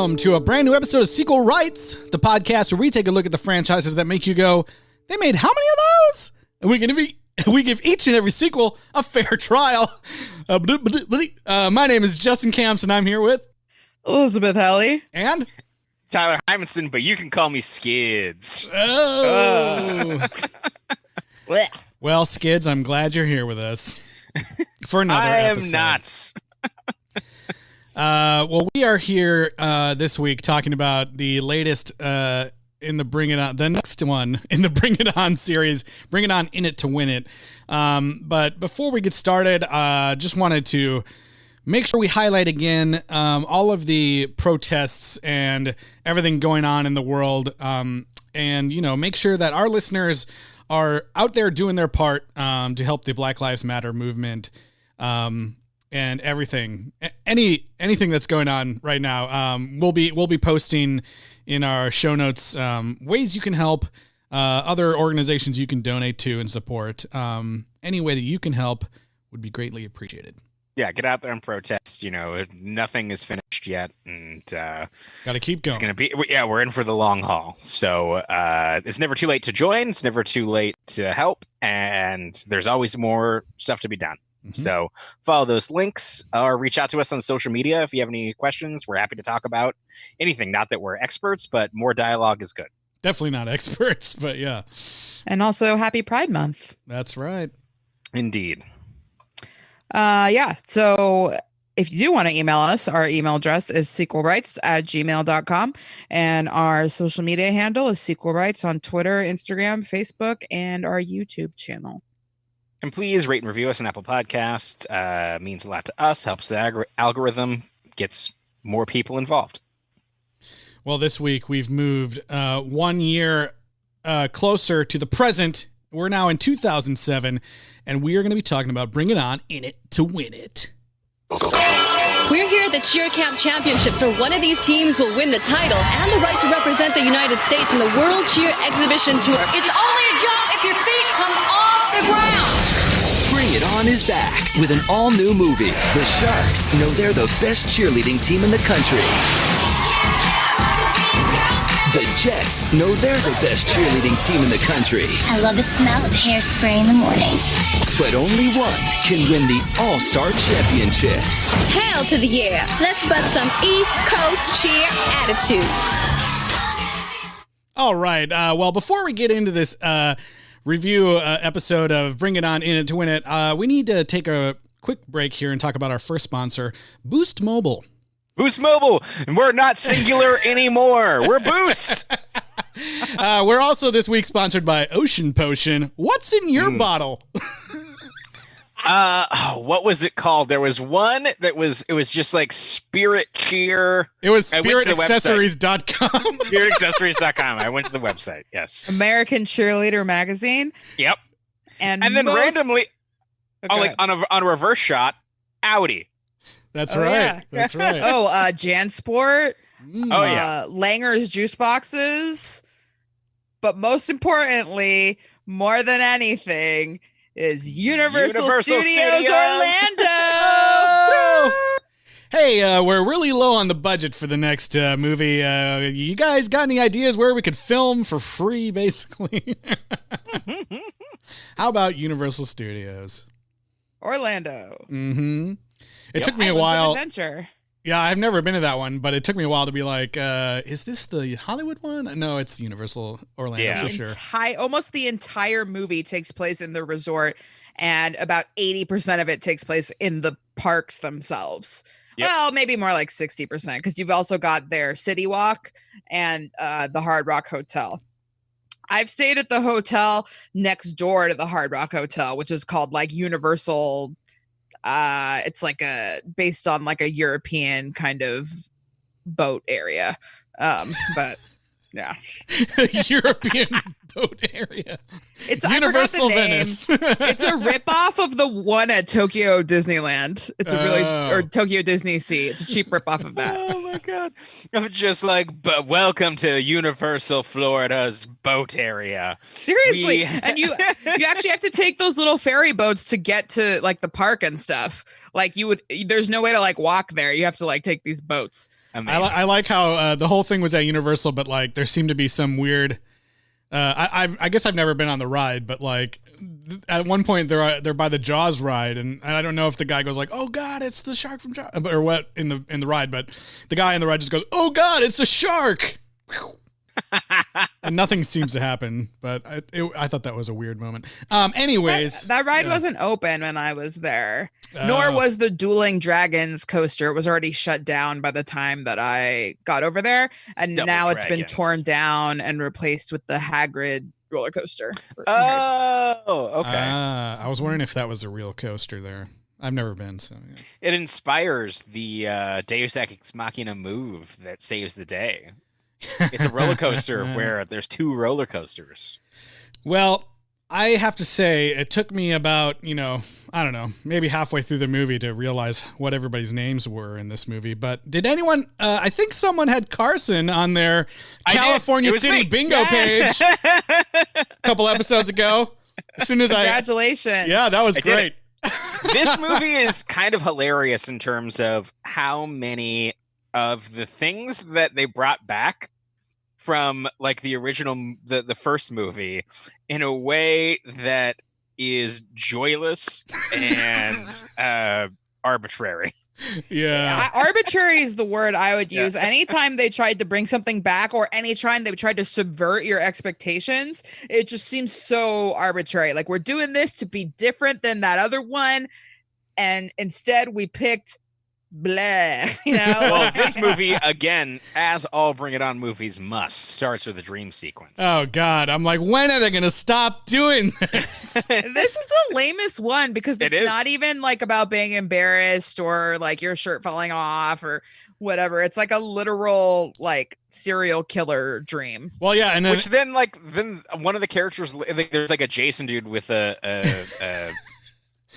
welcome to a brand new episode of Sequel Rights, the podcast where we take a look at the franchises that make you go, they made how many of those? And we give each and every sequel a fair trial. My name is Jordan Kamps, and I'm here with Elizabeth Helly and Tyler Hymanson, but you can call me Skids. Oh. Well, Skids, I'm glad you're here with us for another episode. I am not. Well, we are here this week talking about the latest in the Bring It On, the next one in the Bring It On series, Bring It On In It to Win It. But before we get started, just wanted to make sure we highlight again all of the protests and everything going on in the world, and make sure that our listeners are out there doing their part to help the Black Lives Matter movement. And everything, anything that's going on right now, we'll be posting in our show notes ways you can help, other organizations you can donate to and support. Any way that you can help would be greatly appreciated. Yeah, get out there and protest. Nothing is finished yet, and got to keep going. It's gonna be we're in for the long haul. So it's never too late to join. It's never too late to help, and there's always more stuff to be done. So follow those links or reach out to us on social media if you have any questions. We're happy to talk about anything. Not that we're experts, but more dialogue is good. Definitely not experts, but yeah. And also happy Pride Month. That's right. Indeed. So if you do want to email us, our email address is sequelrights@gmail.com. And our social media handle is Sequel Rights on Twitter, Instagram, Facebook, and our YouTube channel. And please rate and review us on Apple Podcasts. Means a lot to us, helps the algorithm, gets more people involved. Well, this week we've moved 1 year closer to the present. We're now in 2007, and we are going to be talking about Bring It On In It to Win It. We're here at the Cheer Camp Championships, where one of these teams will win the title and the right to represent the United States in the World Cheer Exhibition Tour. It's only a jump if your feet come off the ground. Bring It On is back with an all-new movie. The Sharks know they're the best cheerleading team in the country. The Jets know they're the best cheerleading team in the country. I love the smell of hairspray in the morning. But only one can win the All-Star Championships. Hail to the year. Let's bust some East Coast cheer attitude. All right. Well, before we get into this review episode of Bring It On In It to Win It, we need to take a quick break here and talk about our first sponsor, Boost Mobile. Boost Mobile, and we're not singular anymore. We're Boost. We're also this week sponsored by Ocean Potion. What's in your bottle? What was it called? There was one that was just like Spirit Cheer. It was spiritaccessories.com. Spiritaccessories.com. I went to the website. Yes. American Cheerleader Magazine. Yep. And then randomly, on a reverse shot, Audi. That's right. Yeah. That's right. JanSport. Langer's juice boxes. But most importantly, more than anything, is Universal Studios Orlando. Hey, we're really low on the budget for the next movie. You guys got any ideas where we could film for free, basically? How about Universal Studios? Orlando. Mm-hmm. It took me a while. Adventure. Yeah, I've never been to that one, but it took me a while to be like, is this the Hollywood one? No, it's Universal Orlando for sure. Almost the entire movie takes place in the resort, and about 80% of it takes place in the parks themselves. Yep. Well, maybe more like 60%, because you've also got their City Walk and the Hard Rock Hotel. I've stayed at the hotel next door to the Hard Rock Hotel, which is called like Universal. It's like based on like a European kind of boat area. But yeah. European boat area. It's Universal Venice. It's a ripoff of the one at Tokyo Disneyland. It's or Tokyo Disney Sea. It's a cheap ripoff of that. Oh my god! I'm just like, but welcome to Universal Florida's boat area. Seriously, and you actually have to take those little ferry boats to get to like the park and stuff. Like there's no way to like walk there. You have to like take these boats. Amazing. I like how the whole thing was at Universal, but like there seemed to be some weird. I guess I've never been on the ride, but like at one point they're by the Jaws ride, and I don't know if the guy goes like, "Oh God, it's the shark from Jaws," or what in the ride, but the guy in the ride just goes, "Oh God, it's a shark." And nothing seems to happen, but I thought that was a weird moment. Anyways, that ride wasn't open when I was there, nor was the Dueling Dragons coaster. It was already shut down by the time that I got over there, and now it's been torn down and replaced with the Hagrid roller coaster. Oh, okay. I was wondering if that was a real coaster there. I've never been, so yeah. It inspires the Deus Ex Machina move that saves the day. It's a roller coaster where there's 2 roller coasters. Well, I have to say it took me about, I don't know, maybe halfway through the movie to realize what everybody's names were in this movie. But did anyone, I think someone had Carson on their California City bingo page a couple episodes ago. As soon as Congratulations. Yeah, that was great. This movie is kind of hilarious in terms of how many of the things that they brought back from like the original, the first movie, in a way that is joyless and arbitrary. Yeah. Arbitrary is the word I would use. Anytime they tried to bring something back, or anytime they tried to subvert your expectations, it just seems so arbitrary. Like, we're doing this to be different than that other one, and instead we picked blah, Well, this movie, again, as all Bring It On movies must, starts with a dream sequence. Oh God, I'm like, when are they gonna stop doing this? This is the lamest one, because it's not even like about being embarrassed or like your shirt falling off or whatever. It's like a literal like serial killer dream. Well, yeah, and then one of the characters, there's like a Jason dude with a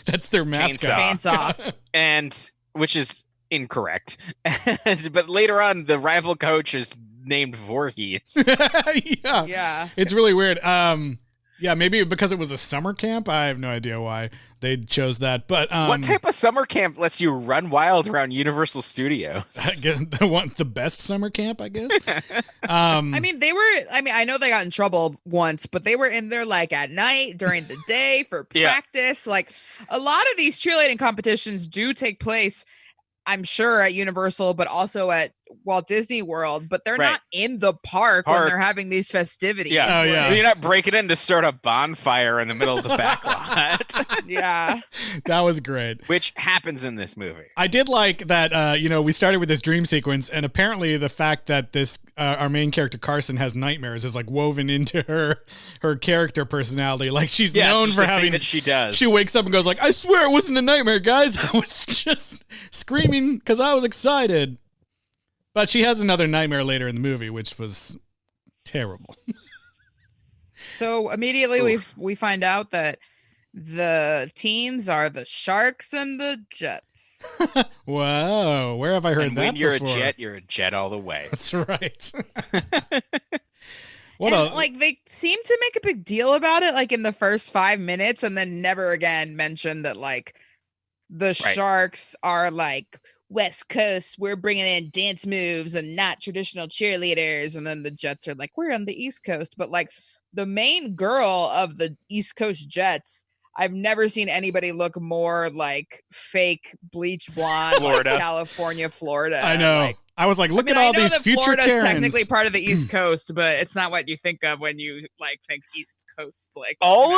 that's their mascot, chainsaw. And which is incorrect. But later on, the rival coach is named Voorhees. Yeah. It's really weird. Yeah, maybe because it was a summer camp. I have no idea why they chose that. But what type of summer camp lets you run wild around Universal Studios? The best summer camp, I guess. I know they got in trouble once, but they were in there like at night, during the day for practice. Yeah. Like, a lot of these cheerleading competitions do take place, I'm sure, at Universal, but also at Walt Disney World, but they're not in the park when they're having these festivities. Yeah. Oh, yeah. You're not breaking in to start a bonfire in the middle of the back lot. Yeah. That was great. Which happens in this movie. I did like that, we started with this dream sequence, and apparently the fact that this, our main character, Carson, has nightmares is like woven into her character personality. Like, she's known for having that she does. She wakes up and goes like, I swear it wasn't a nightmare, guys. I was just screaming because I was excited. But she has another nightmare later in the movie, which was terrible. So immediately we find out that the teams are the Sharks and the Jets. Whoa, where have I heard that before? When you're a jet all the way. That's right. Like, they seem to make a big deal about it, like in the first 5 minutes, and then never again mention that like the Sharks are like West Coast, we're bringing in dance moves and not traditional cheerleaders, and then the Jets are like, we're on the East Coast. But like, the main girl of the East Coast Jets, I've never seen anybody look more like fake bleach blonde, like California, Florida. I know. Like, I was like, look at all these future Florida's Karens. Technically part of the East Coast, but it's not what you think of when you like think East Coast. Like, all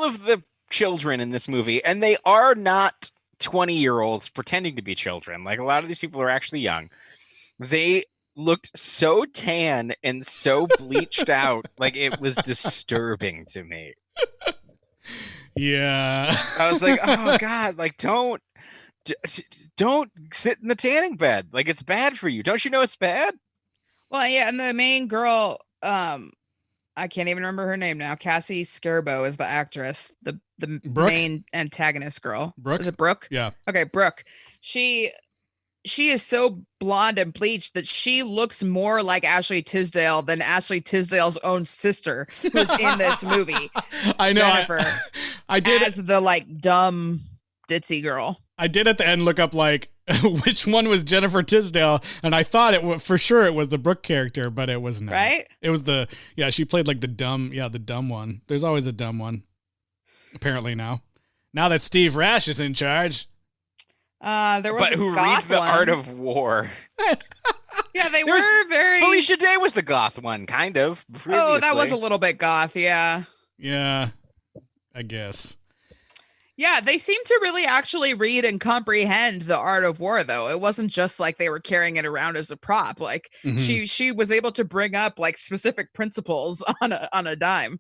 of the children in this movie, and they are not 20-year-olds pretending to be children. Like, a lot of these people are actually young. They looked so tan and so bleached out. Like, it was disturbing to me. Yeah. I was like, oh God, like, don't sit in the tanning bed. Like, it's bad for you. Don't you know it's bad? Well, yeah, and the main girl, I can't even remember her name now. Cassie Scarbo is the actress, the main antagonist girl. Brooke? Is it Brooke? Yeah. Okay, Brooke. She is so blonde and bleached that she looks more like Ashley Tisdale than Ashley Tisdale's own sister, who's in this movie. I know. Jennifer, I did as the like dumb ditzy girl. I did at the end look up like which one was Jennifer Tisdale, and I thought for sure it was the Brooke character, but it was not. Right? It was she played like the dumb one. There's always a dumb one. Apparently now that Steve Rash is in charge. There was but who reads the Art of War? Yeah, they were very. Felicia Day was the goth one, kind of. Previously. Oh, that was a little bit goth, yeah. Yeah, I guess. Yeah, they seem to really actually read and comprehend the Art of War, though. It wasn't just like they were carrying it around as a prop. Like she was able to bring up like specific principles on a dime.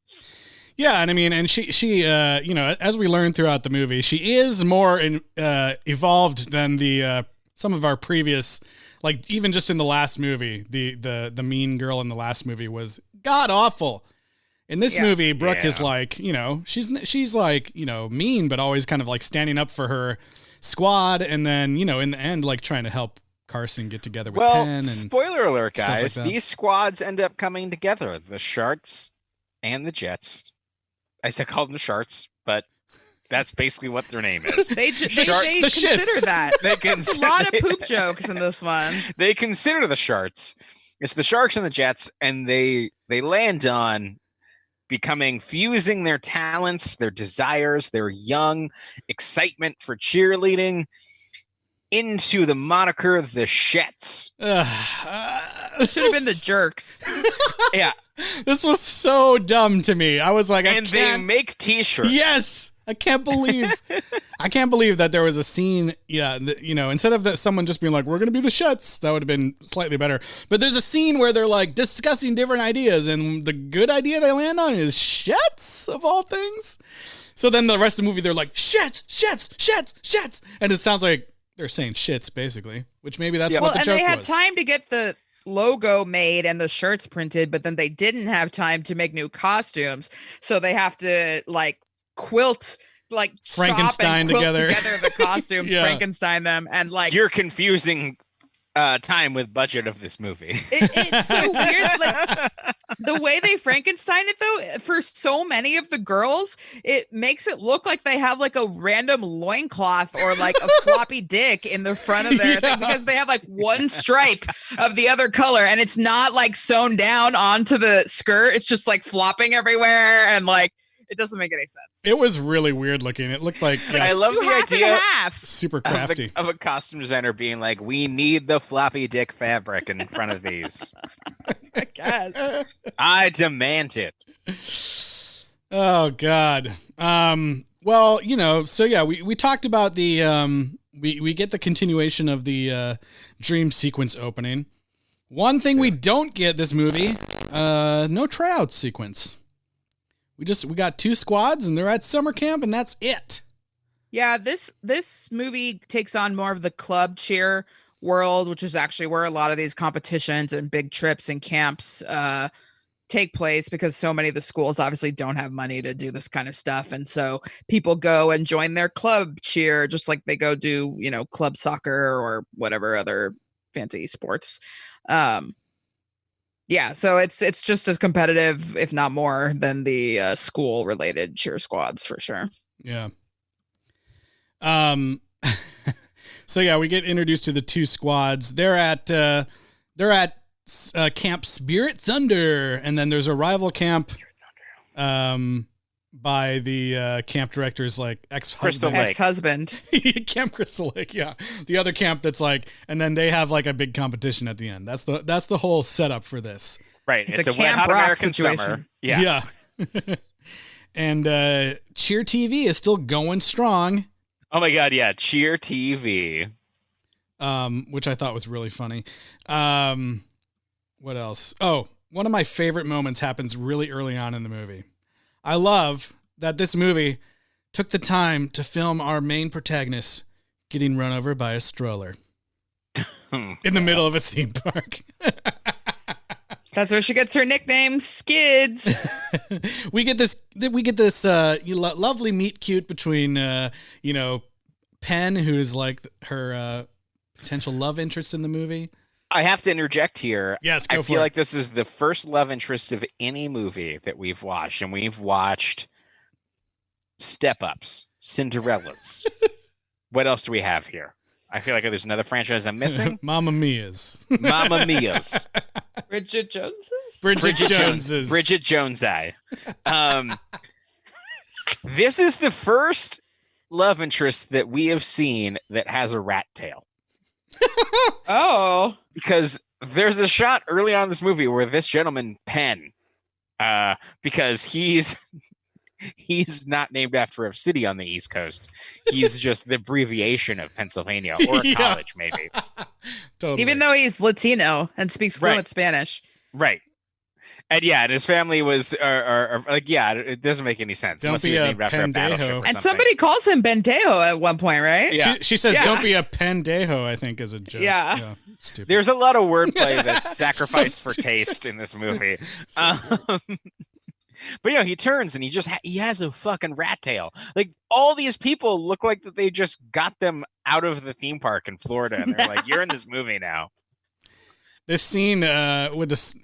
Yeah, and I mean, and she as we learn throughout the movie, she is more evolved than the some of our previous, like even just in the last movie, the mean girl in the last movie was god awful. In this movie, Brooke is like, she's like, mean, but always kind of like standing up for her squad. And then, in the end, like trying to help Carson get together with Penn. And spoiler alert, guys, like these squads end up coming together. The Sharks and the Jets. I said call them the Sharks, but that's basically what their name is. They consider that. There's a lot of poop jokes in this one. They consider the Sharks. It's the Sharks and the Jets, and they land on fusing their talents, their desires, their young excitement for cheerleading into the moniker the Shets. Should have been the Jerks. Yeah. This was so dumb to me. I was like, they make t-shirts. Yes. I can't believe that there was a scene. Yeah. Instead of someone just being like, we're going to be the Shets, that would have been slightly better. But there's a scene where they're like discussing different ideas, and the good idea they land on is Shets of all things. So then the rest of the movie, they're like, Shets, Shets, Shets, Shets. And it sounds like they're saying shits basically, which maybe that's what the joke was. And they had time to get the logo made and the shirts printed, but then they didn't have time to make new costumes. So they have to like quilt, like Frankenstein together the costumes, Frankenstein them, and like you're confusing time with budget of this movie. It's so weird, like the way they Frankenstein it though. For so many of the girls, it makes it look like they have like a random loincloth or like a floppy dick in the front of their thing, because they have like one stripe of the other color, and it's not like sewn down onto the skirt. It's just like flopping everywhere, and like it doesn't make any sense. It was really weird looking. It looked like I love the idea super crafty of a costume designer being like, we need the floppy dick fabric in front of these. I guess. I demand it. Oh God. Well, so yeah, we talked about the we get the continuation of the dream sequence opening. One thing we don't get this movie, no tryout sequence. We got two squads and they're at summer camp and that's it. Yeah, this movie takes on more of the club cheer world, which is actually where a lot of these competitions and big trips and camps take place, because so many of the schools obviously don't have money to do this kind of stuff. And so people go and join their club cheer, just like they go do, club soccer or whatever other fancy sports. Yeah, so it's just as competitive, if not more, than the school related cheer squads for sure. Yeah. So yeah, we get introduced to the two squads. They're at Camp Spirit Thunder, and then there's a rival camp by the camp director's like ex-husband. Camp Crystal Lake, yeah. The other camp that's like, and then they have like a big competition at the end. That's the whole setup for this. Right. It's a wet Camp hot Rock American situation. summer. Yeah. And Cheer TV is still going strong. Oh my God, yeah. Cheer TV. Which I thought was really funny. What else? Oh, one of my favorite moments happens really early on in the movie. I love that this movie took the time to film our main protagonist getting run over by a stroller in the middle of a theme park. That's where she gets her nickname, Skids. We get this lovely meet cute between Penn, who is like her potential love interest in the movie. I have to interject here. Yes, I feel like this is the first love interest of any movie that we've watched, and we've watched Step Ups, Cinderellas. What else do we have here? I feel like there's another franchise I'm missing. Mamma Mia's. Mamma Mia's. Bridget Jones's? Bridget Jones's. Bridget Jones eye. This is the first love interest that we have seen that has a rat tail. Oh. Because there's a shot early on in this movie where this gentleman, Penn, because he's not named after a city on the East Coast. He's just the abbreviation of Pennsylvania or a college, maybe. Totally. Even though he's Latino and speaks fluent Spanish. Right. And and his family was it doesn't make any sense. Don't unless be he was a named after a battleship pendejo. or And something. somebody calls him Bentejo at one point, right? Yeah. She says, Yeah. "Don't be a pendejo." I think as a joke. Yeah. Stupid. There's a lot of wordplay that's sacrificed So for taste in this movie. So But he turns and he has a fucking rat tail. Like all these people look like that they just got them out of the theme park in Florida, and they're like, "You're in this movie now." This scene with this,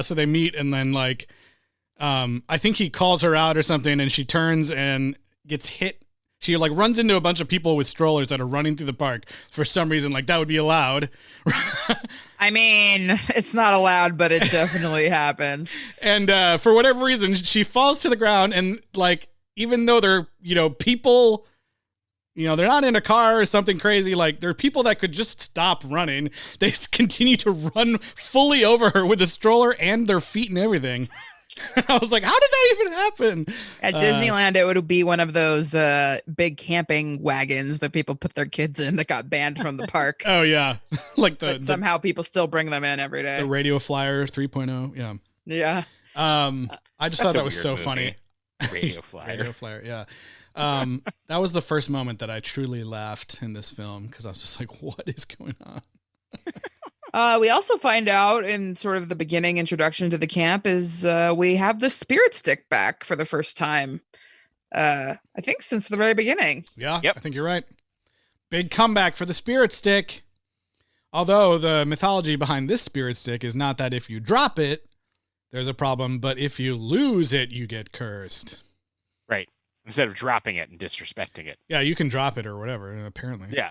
so they meet and then I think he calls her out or something and she turns and gets hit. She runs into a bunch of people with strollers that are running through the park for some reason. That would be allowed. I mean, it's not allowed, but it definitely happens. And for whatever reason, she falls to the ground and even though they're, people, they're not in a car or something crazy. There are people that could just stop running. They continue to run fully over her with a stroller and their feet and everything. I was like, how did that even happen? At Disneyland, it would be one of those big camping wagons that people put their kids in that got banned from the park. Oh, yeah. But somehow people still bring them in every day. The Radio Flyer 3.0. Yeah. Yeah. I just thought that was so funny. Radio Flyer. Radio Flyer, yeah. That was the first moment that I truly laughed in this film because I was just like, what is going on? We also find out in sort of the beginning introduction to the camp is we have the spirit stick back for the first time. I think since the very beginning. Yeah, Yep. I think you're right. Big comeback for the spirit stick. Although the mythology behind this spirit stick is not that if you drop it, there's a problem, but if you lose it, you get cursed. Right. Instead of dropping it and disrespecting it. Yeah, you can drop it or whatever, apparently. Yeah.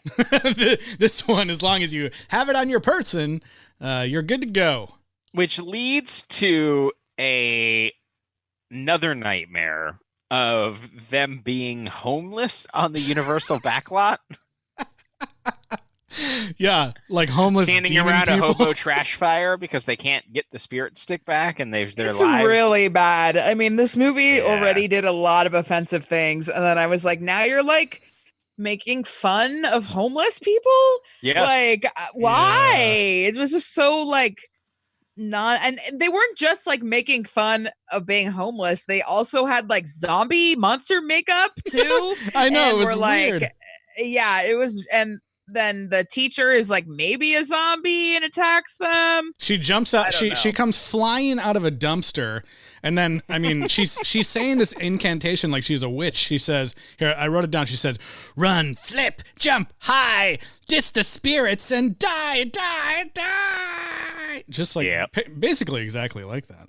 This one, as long as you have it on your person, you're good to go. Which leads to another nightmare of them being homeless on the Universal backlot. Yeah, homeless standing demon around people. a hobo trash fire because they can't get the spirit stick back and their It's lives. really bad. I mean, this movie Yeah. already did a lot of offensive things. And then I was like, now you're making fun of homeless people? Yes. Why? It was just so not, and they weren't just making fun of being homeless. They also had zombie monster makeup too. I know, And it was were weird. Yeah, it was. And then the teacher is maybe a zombie and attacks them. She jumps out. She comes flying out of a dumpster, and then she's saying this incantation like she's a witch. She says, "Here, I wrote it down." She says, "Run, flip, jump high, diss the spirits, and die, die, die." Just basically exactly like that.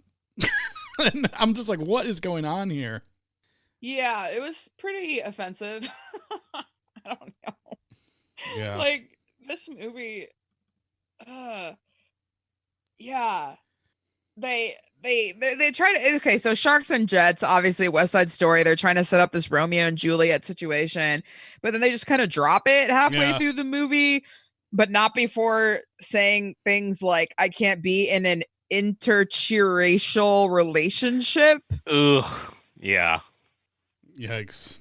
And I'm just like, what is going on here? Yeah, it was pretty offensive. I don't know. Yeah. This movie, yeah, they try to, okay, so Sharks and Jets, obviously West Side Story, they're trying to set up this Romeo and Juliet situation, but then they just kind of drop it halfway through the movie, but not before saying things like, I can't be in an interracial relationship. Ugh. Yeah. Yikes.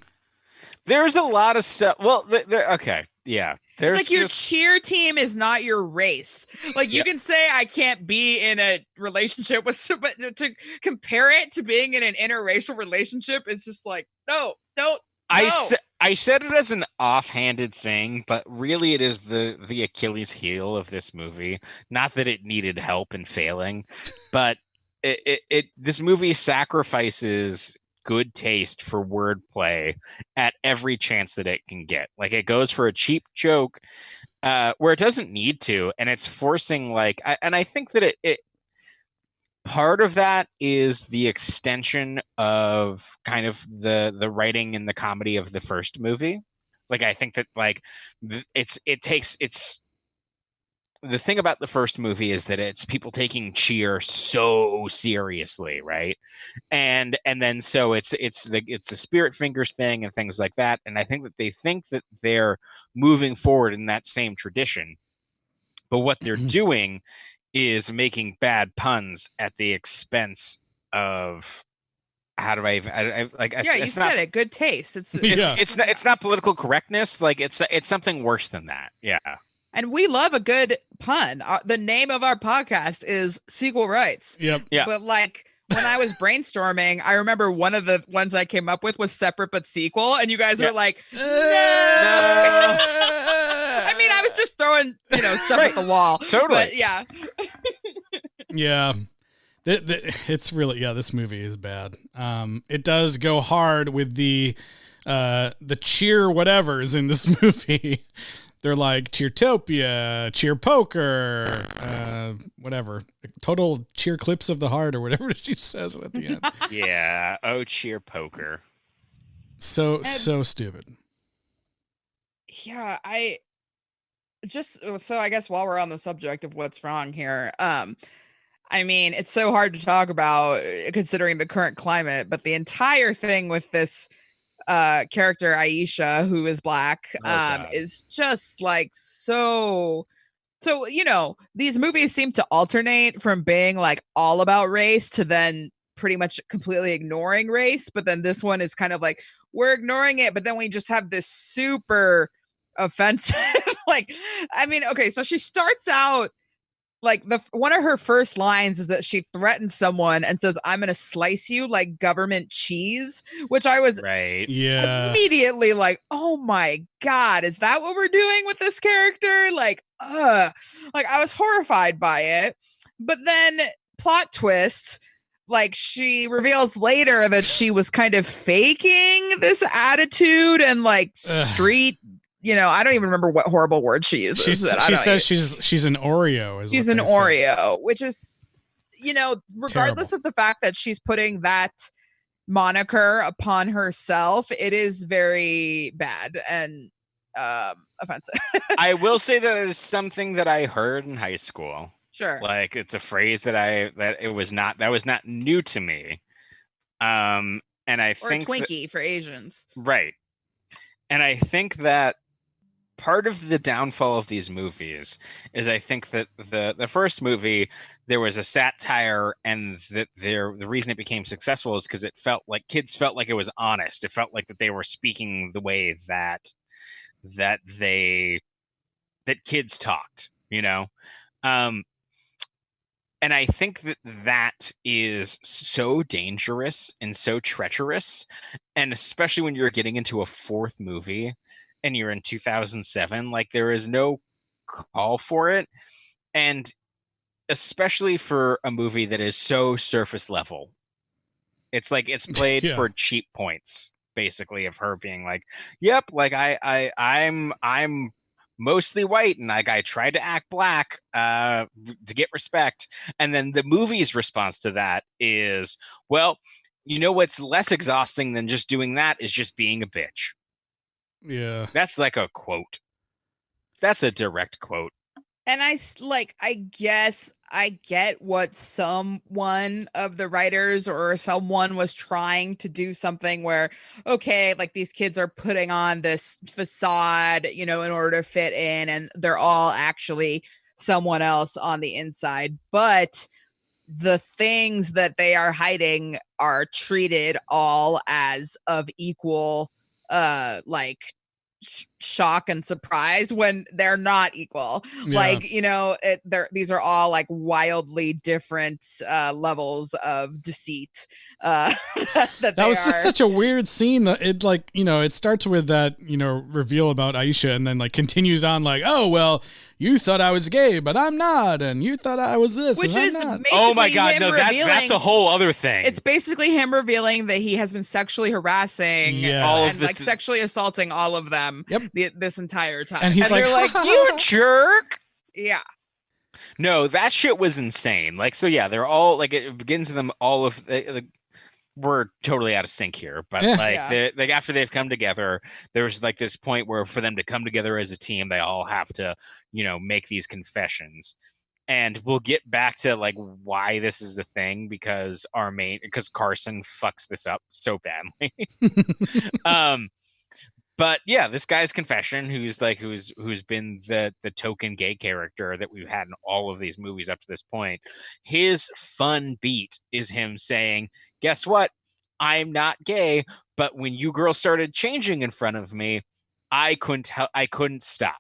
There's a lot of stuff. Well, okay. Yeah. There's It's your cheer team is not your race. You can say I can't be in a relationship with somebody, to compare it to being in an interracial relationship is just no, don't. I said it as an offhanded thing, but really it is the Achilles heel of this movie. Not that it needed help in failing, but this movie sacrifices good taste for wordplay at every chance that it can get. It goes for a cheap joke where it doesn't need to, and it's forcing and I think that it part of that is the extension of kind of the writing and the comedy of the first movie. Like, I think that like it's the thing about the first movie is that it's people taking cheer so seriously, right? And then so it's the spirit fingers thing and things like that. And I think that they think that they're moving forward in that same tradition, but what they're doing is making bad puns at the expense of how do I like? Yeah, you said it. Good taste. It's not political correctness. Like it's something worse than that. Yeah. And we love a good pun. The name of our podcast is Sequel Rights. Yep. Yeah. But like when I was brainstorming, I remember one of the ones I came up with was separate but sequel, and you guys were like, no. I mean, I was just throwing, stuff at the wall. Totally. But yeah. Yeah. It's really, this movie is bad. It does go hard with the cheer whatevers in this movie. They're like Cheertopia, Cheer Poker, whatever. Total cheer clips of the heart or whatever she says at the end. Yeah. Oh, Cheer Poker. So stupid. Yeah, I guess while we're on the subject of what's wrong here, I mean, it's so hard to talk about considering the current climate, but the entire thing with this character Aisha, who is black, is just like so these movies seem to alternate from being like all about race to then pretty much completely ignoring race, but then this one is kind of like we're ignoring it, but then we just have this super offensive like, I mean, okay, so she starts out like one of her first lines is that she threatens someone and says, "I'm going to slice you like government cheese," which I was immediately like, "Oh my God, is that what we're doing with this character?" Like I was horrified by it. But then plot twist, like she reveals later that she was kind of faking this attitude and like street I don't even remember what horrible word she uses. She says she's an Oreo. She's an Oreo, which is, regardless of the fact that she's putting that moniker upon herself, it is very bad and offensive. I will say that it is something that I heard in high school. Sure. Like it's a phrase that was not new to me. And I think Twinkie for Asians. Right. And I think that part of the downfall of these movies is I think that the first movie, there was a satire, and that the reason it became successful is because it felt like kids felt like it was honest. It felt like that they were speaking the way that kids talked, and I think that is so dangerous and so treacherous, and especially when you're getting into a fourth movie and you're in 2007, like there is no call for it. And especially for a movie that is so surface level, it's like it's played for cheap points, basically, of her being like, yep, like I'm mostly white and like I tried to act black to get respect. And then the movie's response to that is, well, what's less exhausting than just doing that is just being a bitch. Yeah. That's like a quote. That's a direct quote. And I guess I get what someone of the writers or someone was trying to do, something where, okay, like these kids are putting on this facade, in order to fit in, and they're all actually someone else on the inside. But the things that they are hiding are treated all as of equal shock and surprise when they're not equal. Like, these are all like wildly different levels of deceit. That was just such a weird scene. That it it starts with that reveal about Aisha, and then like continues on like, oh well, you thought I was gay, but I'm not, and you thought I was this, which and is I'm not. Oh my God, no, that's a whole other thing. It's basically him revealing that he has been sexually harassing and like sexually assaulting all of them this entire time. And he's like, you jerk. Yeah. No, that shit was insane. Like, so yeah, they're all like, it begins with them all of we're totally out of sync here, but like after they've come together, there's like this point where for them to come together as a team, they all have to, make these confessions. And we'll get back to like why this is a thing because Carson fucks this up so badly. But yeah, this guy's confession, who's been the token gay character that we've had in all of these movies up to this point, his fun beat is him saying, "Guess what? I'm not gay, but when you girls started changing in front of me, I couldn't stop."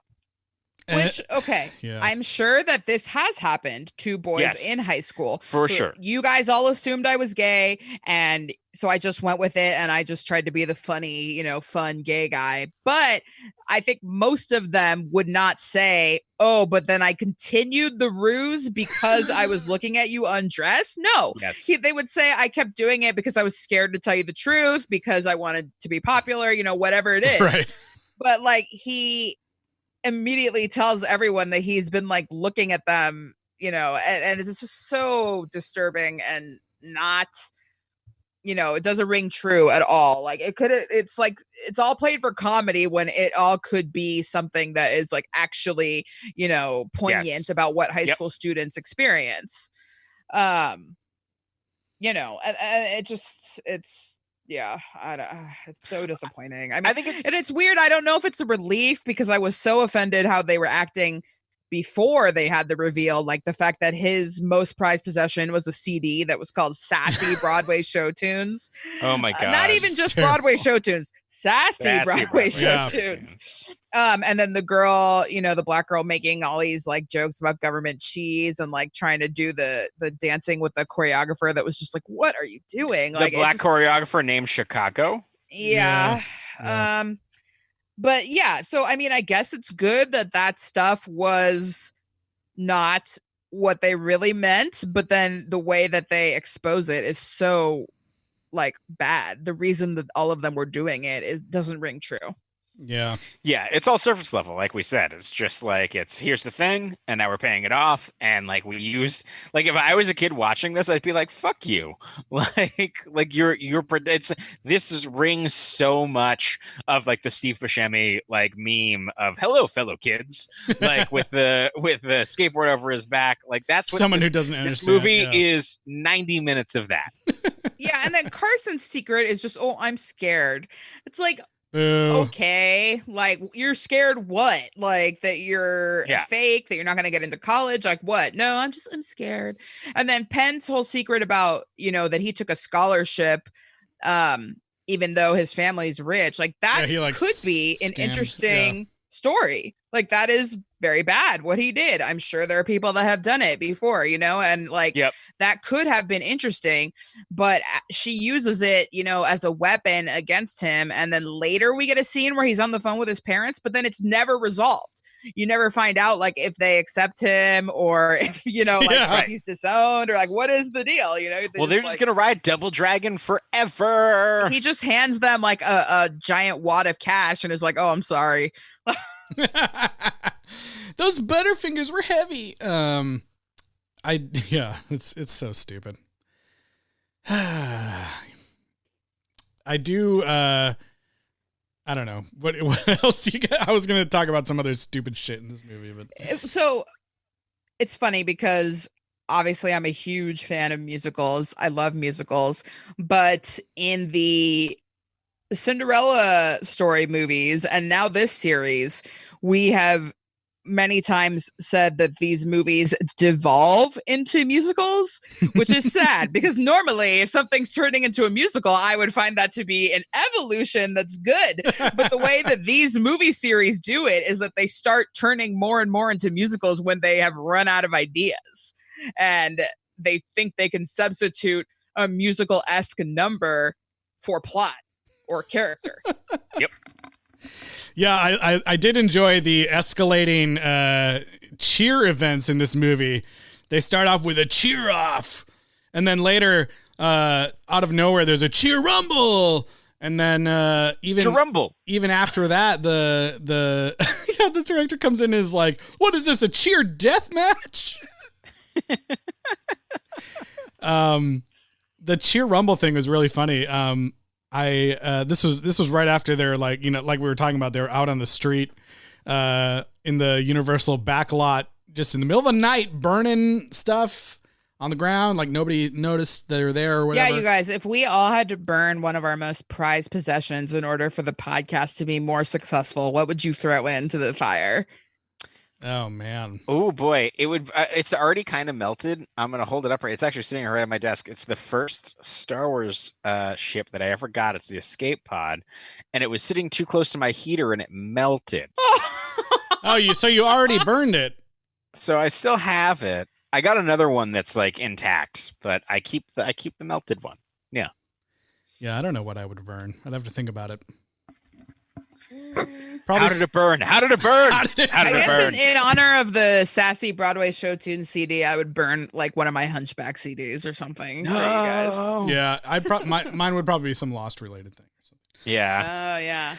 Which, okay, I'm sure that this has happened to boys in high school. For sure. You guys all assumed I was gay, and so I just went with it, and I just tried to be the funny, fun gay guy. But I think most of them would not say, "Oh, but then I continued the ruse because I was looking at you undressed." No. Yes. They would say, "I kept doing it because I was scared to tell you the truth, because I wanted to be popular," whatever it is. Right. But like he immediately tells everyone that he's been like looking at them, and it's just so disturbing and not, it doesn't ring true at all. Like it's like it's all played for comedy when it all could be something that is like actually, poignant about what high school students experience. And it's so disappointing. I mean, I think it's weird. I don't know if it's a relief because I was so offended how they were acting before they had the reveal. Like the fact that his most prized possession was a CD that was called Sassy Broadway Show Tunes. Oh my God. Not even just Broadway Show tunes, sassy Broadway show tunes. And then the girl, the black girl making all these like jokes about government cheese and like trying to do the dancing with the choreographer that was just like, what are you doing? The like black choreographer named Chicago. Yeah. But yeah, so I mean, I guess it's good that stuff was not what they really meant, but then the way that they expose it is so like bad. The reason that all of them were doing it doesn't ring true. Yeah. Yeah, it's all surface level, like we said. It's just like here's the thing, and now we're paying it off. And like if I was a kid watching this, I'd be like, fuck you. This rings so much of like the Steve Buscemi like meme of hello fellow kids, like with the skateboard over his back. Like that's what someone who doesn't understand. This movie is 90 minutes of that. Yeah, and then Carson's secret is just, oh, I'm scared. It's like, boo. Okay, like you're scared what? Like that you're fake, that you're not going to get into college? Like what? No, I'm scared. And then Penn's whole secret about, that he took a scholarship even though his family's rich, like that could be an interesting story. Like that is very bad what he did. I'm sure there are people that have done it before, and like that could have been interesting, but she uses it, as a weapon against him. And then later we get a scene where he's on the phone with his parents, but then it's never resolved. You never find out like if they accept him or if, if he's disowned or like, what is the deal? They're just going to ride Double Dragon forever. He just hands them like a giant wad of cash and is like, oh, I'm sorry. Those Butterfingers were heavy. It's so stupid. I do. I don't know what else you got. I was going to talk about some other stupid shit in this movie, but so it's funny because obviously I'm a huge fan of musicals. I love musicals, but in the Cinderella story movies and now this series, we have many times said that these movies devolve into musicals, which is sad because normally if something's turning into a musical, I would find that to be an evolution that's good. But the way that these movie series do it is that they start turning more and more into musicals when they have run out of ideas and they think they can substitute a musical-esque number for plot or character. Yep. Yeah, I did enjoy the escalating cheer events in this movie. They start off with a cheer off, and then later, out of nowhere, there's a cheer rumble, and then even after that, the director comes in and is like, "What is this? A cheer death match?" the cheer rumble thing was really funny. This was right after they're like, like we were talking about, they were out on the street in the Universal back lot, just in the middle of the night, burning stuff on the ground, like nobody noticed they're there or whatever. Yeah, you guys, if we all had to burn one of our most prized possessions in order for the podcast to be more successful, what would you throw into the fire? Oh man. Oh boy, it would. It's already kind of melted. I'm gonna hold it up right. It's actually sitting right on my desk. It's the first Star Wars ship that I ever got. It's the escape pod, and it was sitting too close to my heater, and it melted. So you already burned it. So I still have it. I got another one that's like intact, but I keep the melted one. Yeah. Yeah, I don't know what I would burn. I'd have to think about it. How did it burn? How did it burn? I guess in honor of the Sassy Broadway Show Tune CD, I would burn like one of my Hunchback CDs or something for you guys. Yeah, mine would probably be some Lost related thing. Yeah. Oh yeah.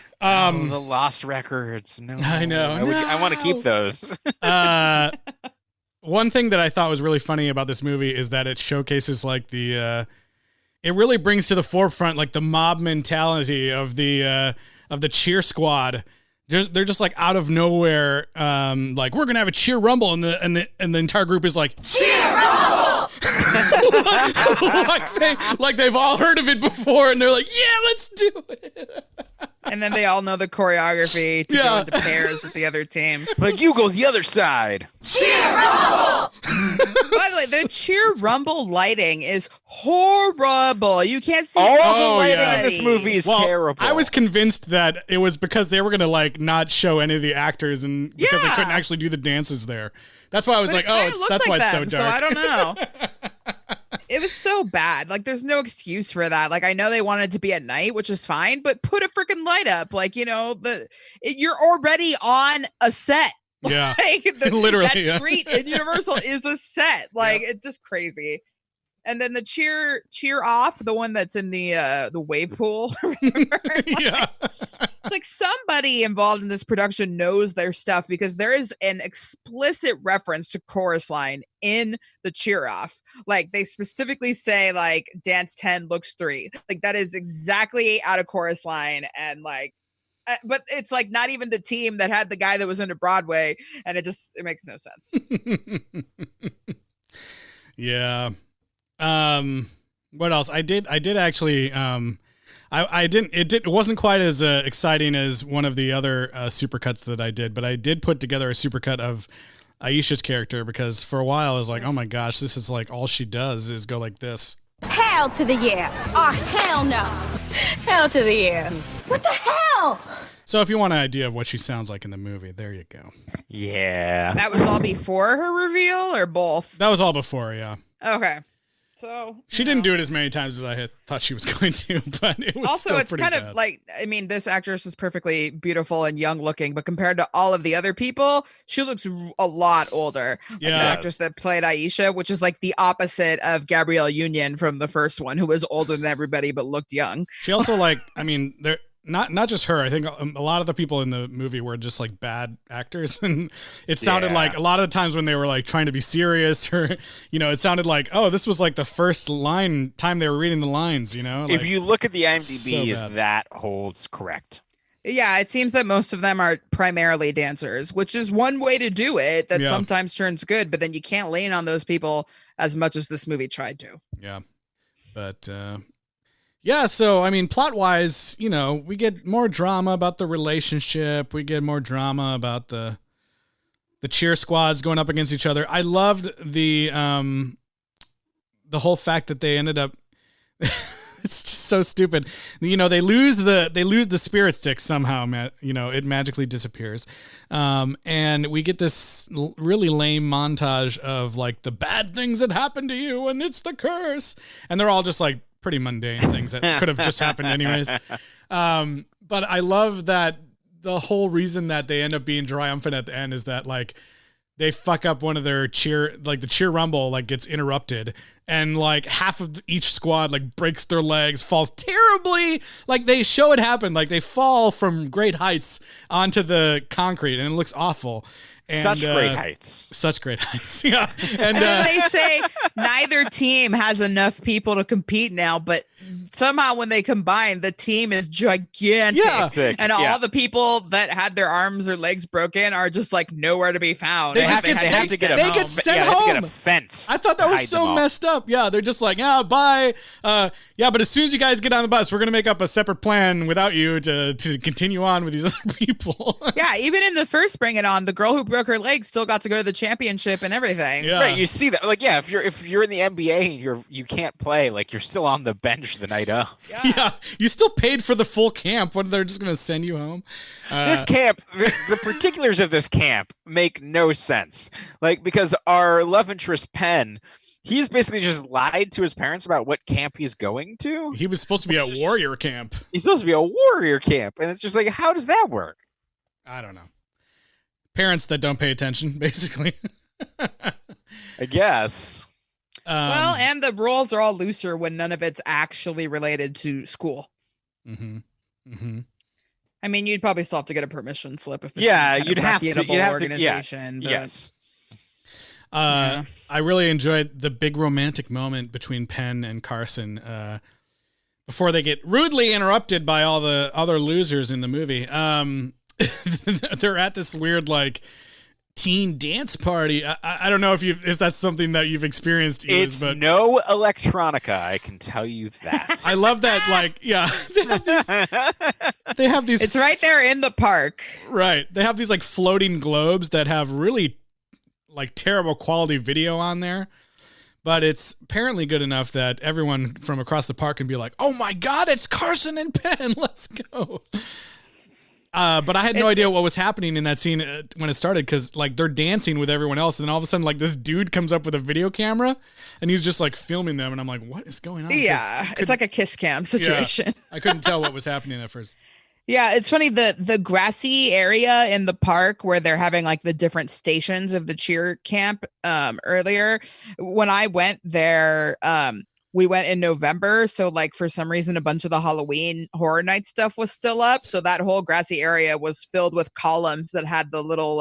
The Lost records. No, I know. I want to keep those. One thing that I thought was really funny about this movie is that it showcases like it really brings to the forefront like the mob mentality of the cheer squad. They're just like out of nowhere, like we're gonna have a cheer rumble, and the entire group is like cheer rumble, like they've all heard of it before, and they're like, yeah, let's do it. And then they all know the choreography to go into pairs with the other team. Like, you go the other side. Cheer rumble! By the way, the cheer rumble lighting is horrible. You can't see all the lighting in this movie is terrible. I was convinced that it was because they were gonna like not show any of the actors, and because they couldn't actually do the dances there. That's why I was that's why it's so dark. So I don't know. It was so bad. Like, there's no excuse for that. Like, I know they wanted to be at night, which is fine, but put a freaking light up. Like, you're already on a set. Yeah, like literally. That street in Universal is a set. Like, it's just crazy. And then the cheer off, the one that's in the wave pool. Yeah. It's like somebody involved in this production knows their stuff, because there is an explicit reference to chorus line in the cheer off. Like, they specifically say like dance 10 looks 3. Like, that is exactly out of chorus line. And like, but it's like not even the team that had the guy that was into Broadway, and it makes no sense. Yeah. What else? I did actually, it wasn't quite as exciting as one of the other supercuts that I did, but I did put together a supercut of Aisha's character, because for a while I was like, oh my gosh, this is like all she does is go like this. Hell to the yeah, or hell no. Hell to the yeah. What the hell? So if you want an idea of what she sounds like in the movie, there you go. Yeah. That was all before her reveal, or both? That was all before, yeah. Okay. So she didn't do it as many times as I had thought she was going to, but it was also, still it's pretty kind bad. of like, I mean, this actress is perfectly beautiful and young looking, but compared to all of the other people, she looks a lot older. Like the actress that played Aisha, which is like the opposite of Gabrielle Union from the first one, who was older than everybody but looked young. She also not just her. I think a lot of the people in the movie were just like bad actors, and it sounded like a lot of the times when they were like trying to be serious, or it sounded like, oh, this was like the first time they were reading the lines. If you look at the IMDb, that holds correct. Yeah, it seems that most of them are primarily dancers, which is one way to do it that sometimes turns good, but then you can't lean on those people as much as this movie tried to. Yeah, but. Yeah, so, I mean, plot-wise, we get more drama about the relationship. We get more drama about the cheer squads going up against each other. I loved the whole fact that they ended up... It's just so stupid. They lose the spirit stick somehow. It magically disappears. And we get this really lame montage of, like, the bad things that happen to you, and it's the curse. And they're all just, like, pretty mundane things that could have just happened anyways. But I love that the whole reason that they end up being triumphant at the end is that like they fuck up one of their the cheer rumble like gets interrupted, and like half of each squad like breaks their legs, falls terribly. Like they show it happen. Like they fall from great heights onto the concrete, and it looks awful. And, Such great heights. Such great heights. Yeah. And then they say neither team has enough people to compete now, but somehow when they combine, the team is gigantic. Yeah. And all the people that had their arms or legs broken are just like nowhere to be found. They have to get sent home. They get a fence. I thought that was so messed up. Yeah, they're just like, yeah, bye. Yeah, but as soon as you guys get on the bus, we're going to make up a separate plan without you to continue on with these other people. Yeah, even in the first Bring It On, the girl who broke her leg still got to go to the championship and everything. Yeah. Right, you see that. Like, yeah, if you're in the NBA and you can't play, like you're still on the bench the night of. Yeah, you still paid for the full camp. What, they're just going to send you home? This camp, the particulars of this camp make no sense. Like, because our love interest Penn, he's basically just lied to his parents about what camp he's going to. He was supposed to be at warrior camp. He's supposed to be a warrior camp, and it's just like, how does that work? I don't know. Parents that don't pay attention, basically. I guess. Well, and the rules are all looser when none of it's actually related to school. Mm-hmm. Mm-hmm. I mean, you'd probably still have to get a permission slip if it's you'd have to. Organization. Yes. I really enjoyed the big romantic moment between Penn and Carson before they get rudely interrupted by all the other losers in the movie. They're at this weird like teen dance party. I don't know if that's something that you've experienced, Eliz, It's but no electronica, I can tell you that. I love that. Like, yeah, they have these. It's right there in the park. Right. They have these like floating globes that have really like terrible quality video on there. But it's apparently good enough that everyone from across the park can be like, "Oh my God, it's Carson and Penn. Let's go." But I had no idea what was happening in that scene when it started, because like they're dancing with everyone else, and then all of a sudden like this dude comes up with a video camera and he's just like filming them, and I'm like, what is going on? Yeah, it's like a kiss cam situation. Yeah, I couldn't tell what was happening at first. Yeah, it's funny, the grassy area in the park where they're having like the different stations of the cheer camp earlier. When I went there, we went in November, so like for some reason a bunch of the Halloween Horror Night stuff was still up, so that whole grassy area was filled with columns that had the little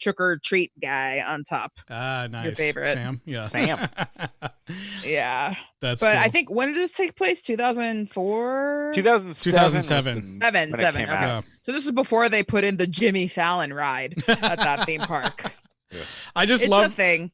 trick or treat guy on top. Ah, nice. Your favorite. Sam. Yeah. Sam. Yeah. But cool. I think, when did this take place? 2004? 2007. Seven. Okay. Yeah. So this was before they put in the Jimmy Fallon ride at that theme park. Yeah. It's a thing.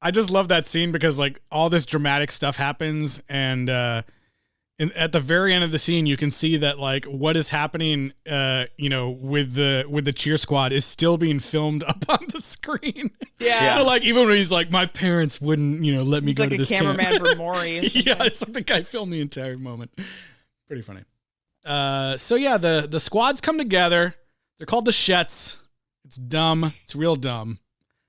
I just love that scene because like all this dramatic stuff happens, and at the very end of the scene, you can see that like what is happening, with the cheer squad is still being filmed up on the screen. Yeah. So like even when he's like, my parents wouldn't, let me It's go like to this a cameraman camp. for Maury. Yeah, it's like the guy filmed the entire moment. Pretty funny. So yeah, the squads come together. They're called the Shets. It's dumb. It's real dumb.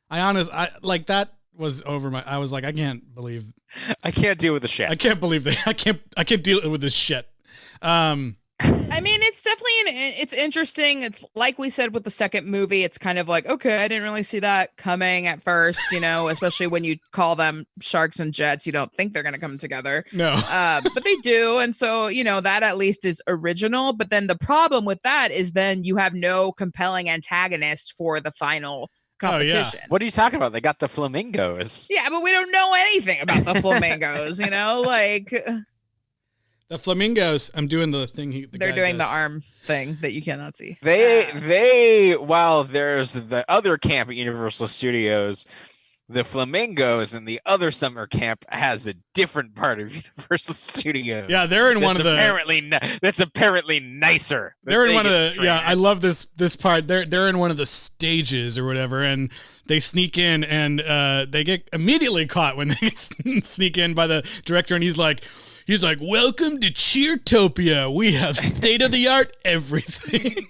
I like that. Was over I was like, I can't deal with the shit. I can't believe that. I can't deal with this shit. I mean, it's definitely it's interesting. It's like we said with the second movie, it's kind of like, okay, I didn't really see that coming at first, especially when you call them sharks and jets, you don't think they're going to come together. No. But they do. And so, that at least is original. But then the problem with that is then you have no compelling antagonist for the final competition. Oh, yeah. What are you talking about? They got the flamingos. Yeah, but we don't know anything about the flamingos, like the flamingos. I'm doing the thing. They're doing the arm thing that you cannot see. They while there's the other camp at Universal Studios, the flamingos in the other summer camp has a different part of Universal Studios. Yeah, they're in one of the that's apparently nicer. They're in one of the I love this part. They're in one of the stages or whatever, and they sneak in, and they get immediately caught when they sneak in by the director, and he's like, "Welcome to Cheertopia. We have state of the art everything."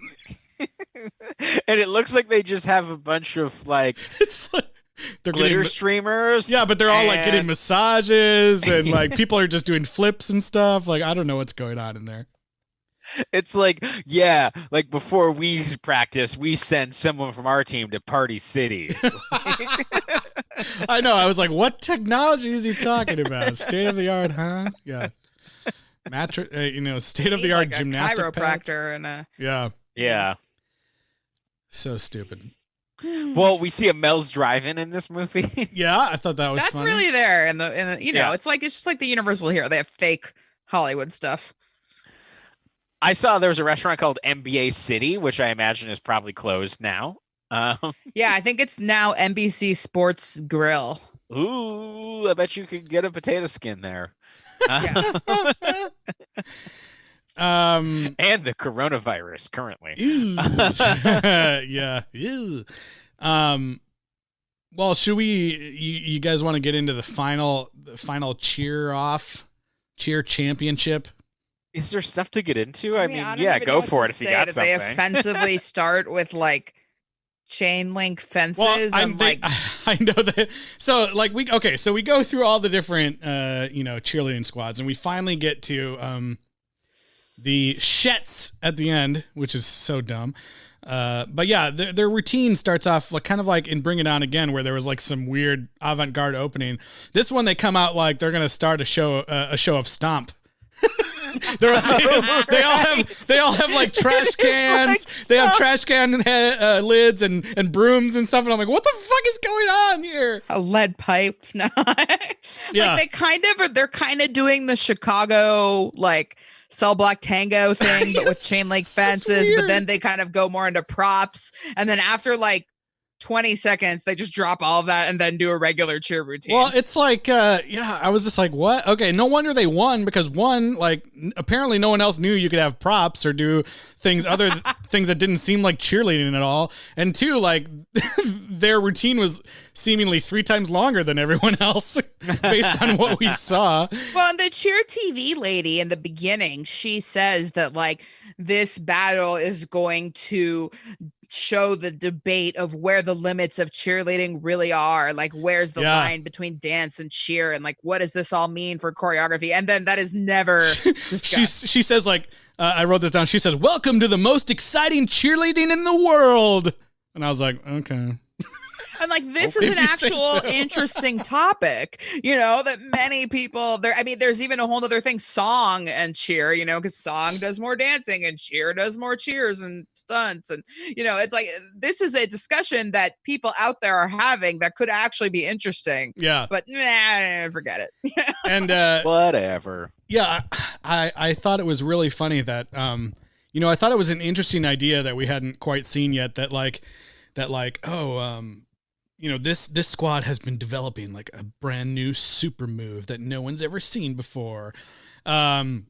And it looks like they just have a bunch of like it's like. They're glitter streamers. Yeah, but they're all like getting massages, and like people are just doing flips and stuff. Like, I don't know what's going on in there. It's like, like before we practice, we send someone from our team to Party City. I know. I was like, what technology is he talking about? State of the art, huh? Yeah. State of the art gymnastic chiropractor pads. and Yeah. Yeah. So stupid. Well, we see a Mel's Drive-In in this movie. Yeah, I thought that was That's funny. really there. And it's just like the Universal here. They have fake Hollywood stuff. I saw there was a restaurant called MBA City, which I imagine is probably closed now. Yeah, I think it's now NBC Sports Grill. Ooh, I bet you could get a potato skin there. Yeah. And the coronavirus currently. Yeah. Ew. Well, should we? You guys want to get into the final cheer championship? Is there stuff to get into? I mean, don't yeah, even go know what for to it if you say. got Did something. They offensively start with like chain link fences Well, and like I know that. So like we go through all the different cheerleading squads, and we finally get to the Shets at the end, which is so dumb. But yeah, their routine starts off like kind of like in Bring It On Again, where there was like some weird avant-garde opening. This one they come out like they're gonna start a show of Stomp. they all have like trash cans. They have trash can lids and brooms and stuff. And I'm like, what the fuck is going on here? a lead pipe. No. Yeah. Like they're kind of doing the Chicago like cell block tango thing, but with chain link fences. But then they kind of go more into props. And then after like 20 seconds, they just drop all of that and then do a regular cheer routine. Well, it's like, I was just like, what? Okay, no wonder they won, because one, like, apparently no one else knew you could have props or do things things that didn't seem like cheerleading at all. And two, like, their routine was seemingly 3 times longer than everyone else based on what we saw. Well, and the cheer TV lady in the beginning, she says that like this battle is going to show the debate of where the limits of cheerleading really are. Like, where's the line between dance and cheer, and like, what does this all mean for choreography? And then that is never discussed. She says, like, I wrote this down. She says, "Welcome to the most exciting cheerleading in the world." And I was like, okay. And like, this is an actual interesting topic, that many people there. I mean, there's even a whole other thing, song and cheer, because song does more dancing and cheer does more cheers and stunts. And, it's like, this is a discussion that people out there are having that could actually be interesting. Yeah. But forget it. And whatever. Yeah, I thought it was really funny that, I thought it was an interesting idea that we hadn't quite seen yet, this squad has been developing like a brand new super move that no one's ever seen before. And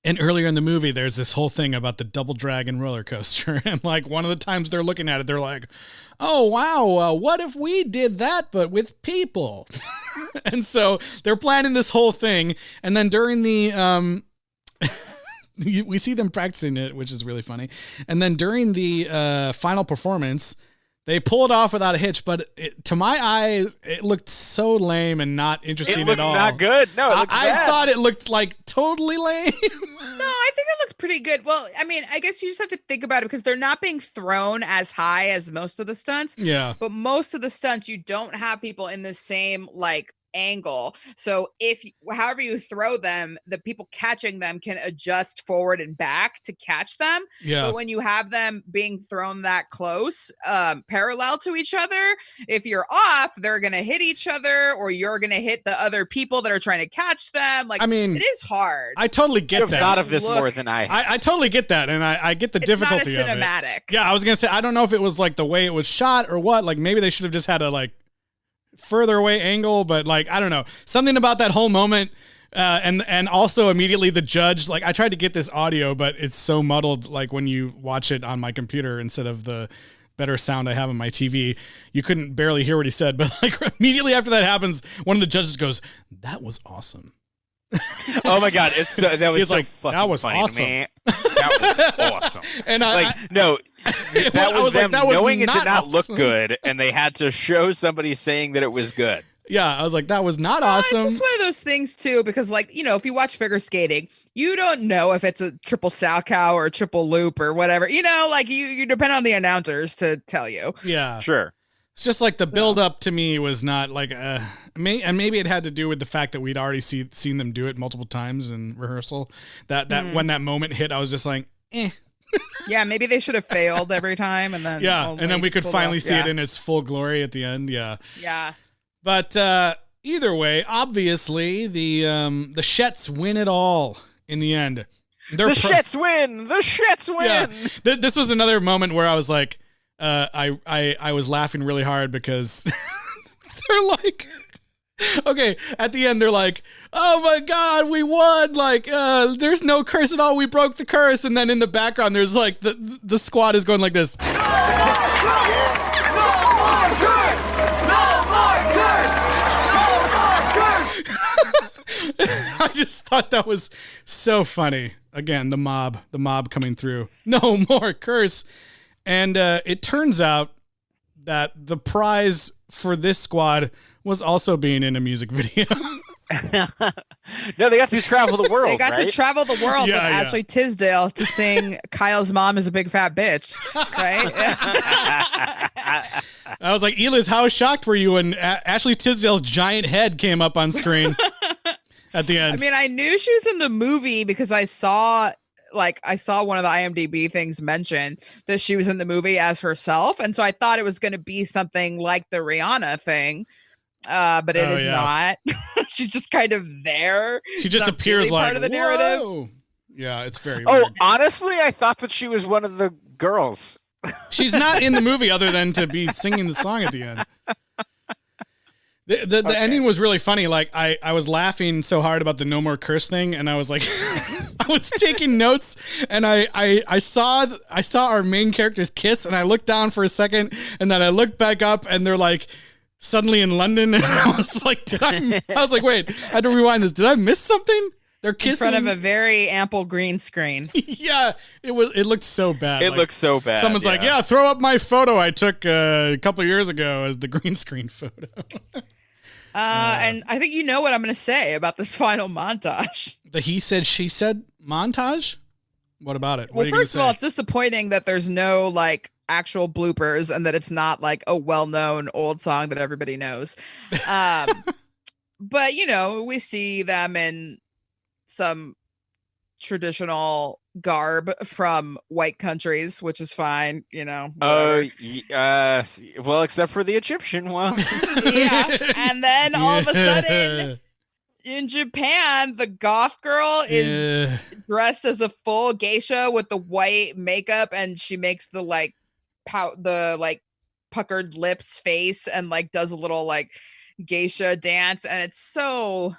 earlier in the movie, there's this whole thing about the double dragon roller coaster. And like one of the times they're looking at it, they're like, oh, wow, what if we did that, but with people? And so they're planning this whole thing. And then during the, we see them practicing it, which is really funny. And then during the final performance, they pull it off without a hitch, but to my eyes, it looked so lame and not interesting at all. It looks not good. No, it looks I bad. thought it looked like totally lame. No, I think it looks pretty good. Well, I mean, I guess you just have to think about it because they're not being thrown as high as most of the stunts. Yeah. But most of the stunts, you don't have people in the same like angle. So however you throw them, the people catching them can adjust forward and back to catch them. Yeah. But when you have them being thrown that close, parallel to each other, if you're off, they're going to hit each other or you're going to hit the other people that are trying to catch them. Like, I mean, it is hard. I totally get that. Thought of this more than I have. I totally get that. And I get the difficulty not a of cinematic. it. Yeah. I was going to say, I don't know if it was like the way it was shot or what, like maybe they should have just had a like further away angle, but like I don't know, something about that whole moment, and also immediately the judge, like I tried to get this audio, but it's so muddled. Like when you watch it on my computer instead of the better sound I have on my TV, you couldn't barely hear what he said. But like immediately after that happens, one of the judges goes, "That was awesome." Oh my god, that was He's so like, fucking that was funny, awesome. man. That was awesome. And that was them like, that was knowing it did not awesome. look good, and they had to show somebody saying that it was good. Yeah, I was like, that was not awesome. It's just one of those things too, because like, if you watch figure skating, you don't know if it's a triple Salchow or a triple loop or whatever, like you depend on the announcers to tell you. Yeah, sure. It's just like the build up to me was not like, and maybe it had to do with the fact that we'd already seen them do it multiple times in rehearsal. That when that moment hit, I was just like, eh. Yeah, maybe they should have failed every time, and then and then we could pulled finally off. see it in its full glory at the end. Yeah. But either way, obviously the Shets win it all in the end. The Shets win. The Shets win. Yeah. This was another moment where I was like, I was laughing really hard because they're like, okay, at the end they're like, oh my God, we won! Like, there's no curse at all. We broke the curse. And then in the background, there's like the squad is going like this. No more curse! No more curse! I just thought that was so funny. Again, the mob coming through. No more curse. And it turns out that the prize for this squad was also being in a music video. No, they got to travel the world. They got to travel the world with Ashley Tisdale to sing Kyle's mom is a big fat bitch, right? I was like, Eliz, how shocked were you when Ashley Tisdale's giant head came up on screen at the end? I mean, I knew she was in the movie because I saw one of the IMDb things mention that she was in the movie as herself. And so I thought it was going to be something like the Rihanna thing. But it is not. She's just kind of there. She just appears really like part of the narrative. Whoa. Yeah, it's very weird. Honestly, I thought that she was one of the girls. She's not in the movie other than to be singing the song at the end. The ending was really funny. Like I was laughing so hard about the no more curse thing, and I was like, I was taking notes, and I saw our main characters kiss, and I looked down for a second, and then I looked back up, and they're like suddenly in London, and I was like, I was like, wait, I had to rewind this. Did I miss something? They're kissing in front of a very ample green screen. Yeah, it looked so bad. It looked so bad. Someone's like, yeah, throw up my photo I took a couple of years ago as the green screen photo. And I think you know what I'm going to say about this final montage. The he said, she said montage? What about it? Well, first of all, it's disappointing that there's no like actual bloopers and that it's not like a well-known old song that everybody knows. But, you know, we see them in some traditional garb from white countries, which is fine, you know. Well, except for the Egyptian one. Yeah. And then all of a sudden in Japan, the goth girl is dressed as a full geisha with the white makeup, and she makes the like puckered lips face and like does a little like geisha dance, and it's so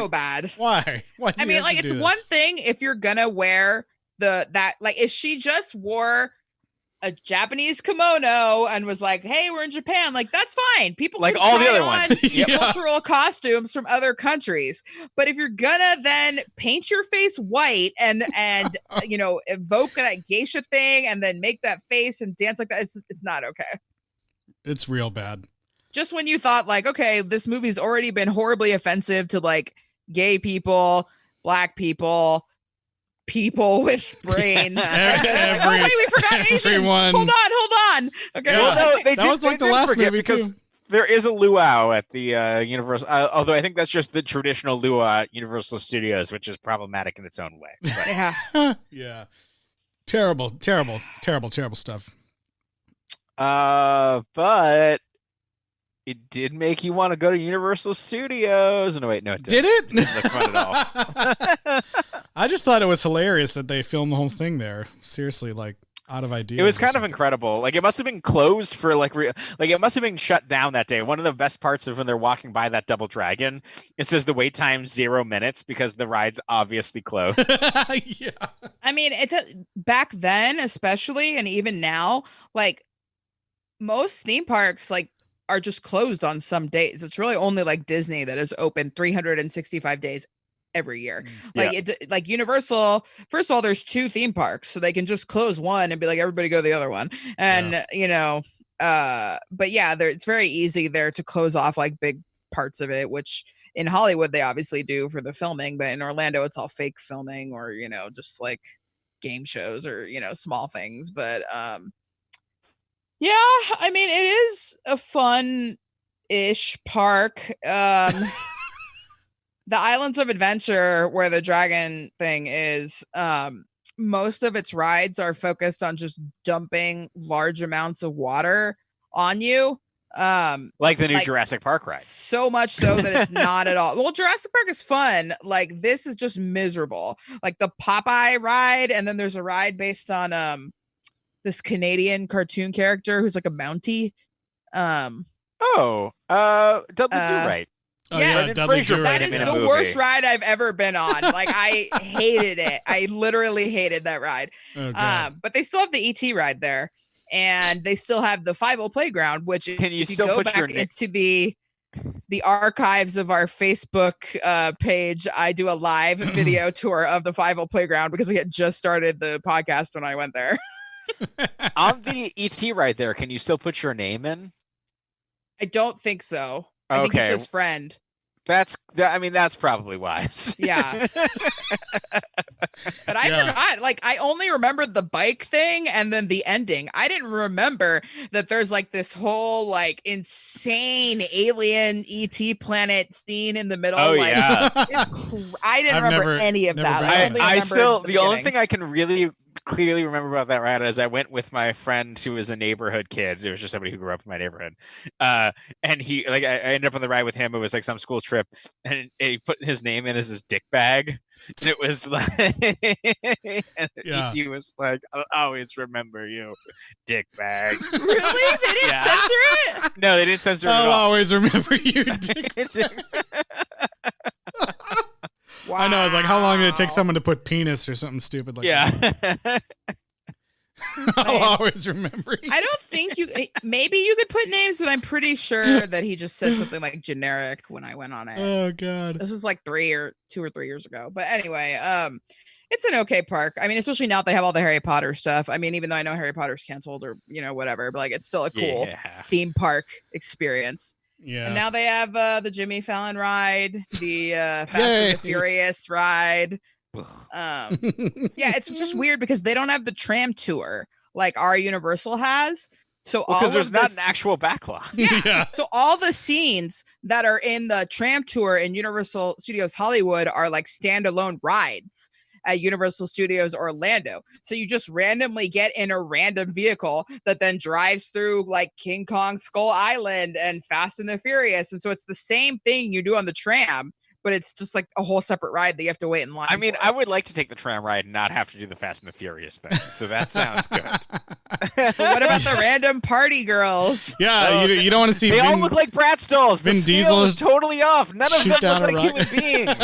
bad. Why? I mean, like, it's one thing if you're gonna wear if she just wore a Japanese kimono and was like, hey, we're in Japan, like, that's fine. People like can all try the other on ones. cultural costumes from other countries. But if you're gonna then paint your face white and you know, evoke that geisha thing and then make that face and dance like that, it's not okay. It's real bad. Just when you thought like, okay, this movie's already been horribly offensive to like gay people, black people with brains. Oh wait, we forgot Asians. Everyone. Hold on. Okay. Yeah. Well, no, that was like the last movie because too. There is a luau at the Universal, although I think that's just the traditional luau at Universal Studios, which is problematic in its own way. Yeah. Yeah. Terrible stuff. But it did make you want to go to Universal Studios. No, wait, no, it did it? It didn't look fun at all. I just thought it was hilarious that they filmed the whole thing there. Seriously, like, out of ideas. It was kind of incredible. Like, it must have been closed for like it must have been shut down that day. One of the best parts of when they're walking by that Double Dragon, it says the wait time 0 minutes because the ride's obviously closed. Yeah. I mean, it's back then, especially, and even now, like, most theme parks like are just closed on some days. It's really only like Disney that is open 365 days every year. Like Universal, first of all, there's 2 theme parks, so they can just close one and be like, everybody go to the other one. And you know, but yeah, it's very easy there to close off like big parts of it, which in Hollywood they obviously do for the filming, but in Orlando it's all fake filming or, you know, just like game shows or, you know, small things. But yeah, I mean, it is a fun-ish park. The Islands of Adventure, where the dragon thing is, most of its rides are focused on just dumping large amounts of water on you. Like the new Jurassic Park ride. So much so that it's not at all. Well, Jurassic Park is fun. Like this is just miserable. Like the Popeye ride, and then there's a ride based on this Canadian cartoon character who's like a Mountie. Dudley Do Right. Oh, yeah, Dudley Do that Right is in the a worst ride I've ever been on. Like I hated it. I literally hated that ride. But they still have the ET ride there, and they still have the 5-0 playground. Which can you if you still go put back your into the archives of our Facebook page, I do a live video tour of the 5-0 playground because we had just started the podcast when I went there. On the ET ride there, can you still put your name in? I don't think so. I think it's his friend. That's probably wise. Yeah. But I forgot. Like, I only remembered the bike thing and then the ending. I didn't remember that there's like this whole like insane alien ET planet scene in the middle. Oh, like, yeah. I didn't remember any of that. The only thing I can really clearly remember about that ride is I went with my friend who was a neighborhood kid. It was just somebody who grew up in my neighborhood. And he I ended up on the ride with him. It was like some school trip, and he put his name in as his dick bag. And it was like, he was like, I'll always remember you, dick bag. Really? They didn't censor it? No, they didn't censor it at all. I'll always remember you, dick bag. Wow. I know. I was like, how long did it take someone to put penis or something stupid like that? I'll always remember you. I don't think maybe you could put names, but I'm pretty sure that he just said something like generic when I went on it. Oh, God. This was like 2 or 3 years ago. But anyway, it's an okay park. I mean, especially now that they have all the Harry Potter stuff. I mean, even though I know Harry Potter's canceled or, whatever, but like it's still a cool theme park experience. Yeah. And now they have the Jimmy Fallon ride, the Fast and the Furious ride. Yeah, it's just weird because they don't have the tram tour like our Universal has. So because there's not an actual backlog. Yeah. So all the scenes that are in the tram tour in Universal Studios Hollywood are like standalone rides at Universal Studios Orlando. So you just randomly get in a random vehicle that then drives through like King Kong Skull Island and Fast and the Furious. And so it's the same thing you do on the tram, but it's just like a whole separate ride that you have to wait in line. I mean, I would like to take the tram ride and not have to do the Fast and the Furious thing. So that sounds good. But what about the random party girls? Yeah, you don't want to see They all look like Bratz dolls. Vin The Diesel is totally off. None of them look like human beings.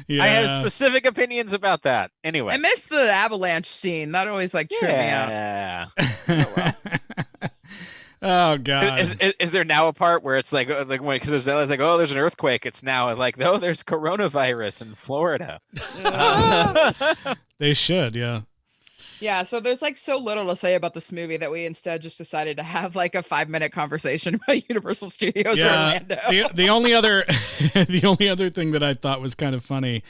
Yeah. I have specific opinions about that. Anyway, I missed the avalanche scene. That always like tripped me out. Yeah. Oh, God. Is there now a part where it's like because there's like, oh, there's an earthquake. It's now like, oh, there's coronavirus in Florida. They should, yeah. Yeah, so there's like so little to say about this movie that we instead just decided to have like a 5-minute conversation about Universal Studios Orlando. The only other thing that I thought was kind of funny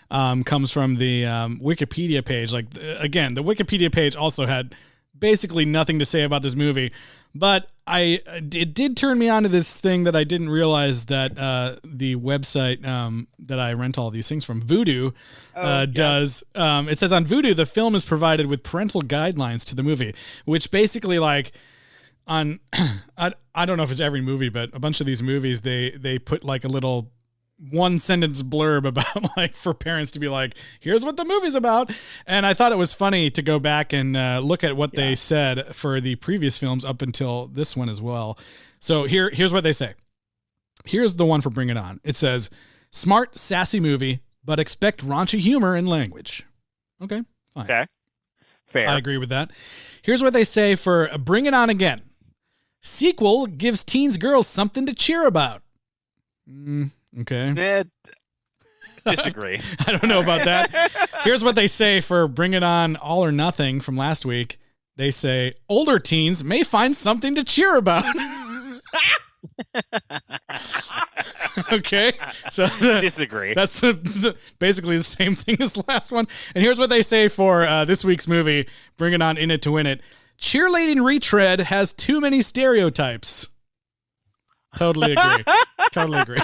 comes from the Wikipedia page. Like, again, the Wikipedia page also had basically nothing to say about this movie. But it did turn me on to this thing that I didn't realize that the website that I rent all these things from, Vudu, does. It says on Vudu, the film is provided with parental guidelines to the movie, which basically like on, I don't know if it's every movie, but a bunch of these movies, they put like a little 1-sentence blurb about like for parents to be like, here's what the movie's about. And I thought it was funny to go back and look at what they said for the previous films up until this one as well. So here's what they say. Here's the one for Bring It On. It says, smart, sassy movie, but expect raunchy humor and language. Okay, fine. Okay, fair. I agree with that. Here's what they say for Bring It On Again. Sequel gives teens girls something to cheer about. Okay. Disagree. I don't know about that. Here's what they say for Bring It On All or Nothing from last week. They say, older teens may find something to cheer about. Okay. So disagree. That's basically the same thing as the last one. And here's what they say for this week's movie, Bring It On, In It to Win It. Cheerleading retread has too many stereotypes. Totally agree. Totally agree.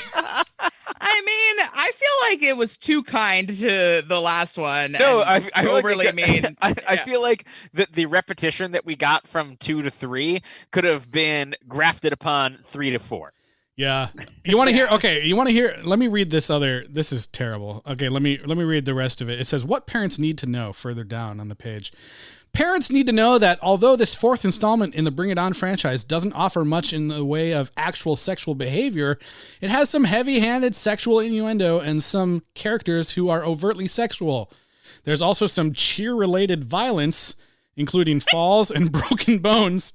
I mean, I feel like it was too kind to the last one. No, and I overly like mean. I feel like the repetition that we got from 2 to 3 could have been grafted upon 3 to 4. Yeah. You want to hear? Okay. You want to hear? Let me read this other. This is terrible. Okay. Let me read the rest of it. It says what parents need to know further down on the page. Parents need to know that although this fourth installment in the Bring It On franchise doesn't offer much in the way of actual sexual behavior, it has some heavy-handed sexual innuendo and some characters who are overtly sexual. There's also some cheer-related violence, including falls and broken bones.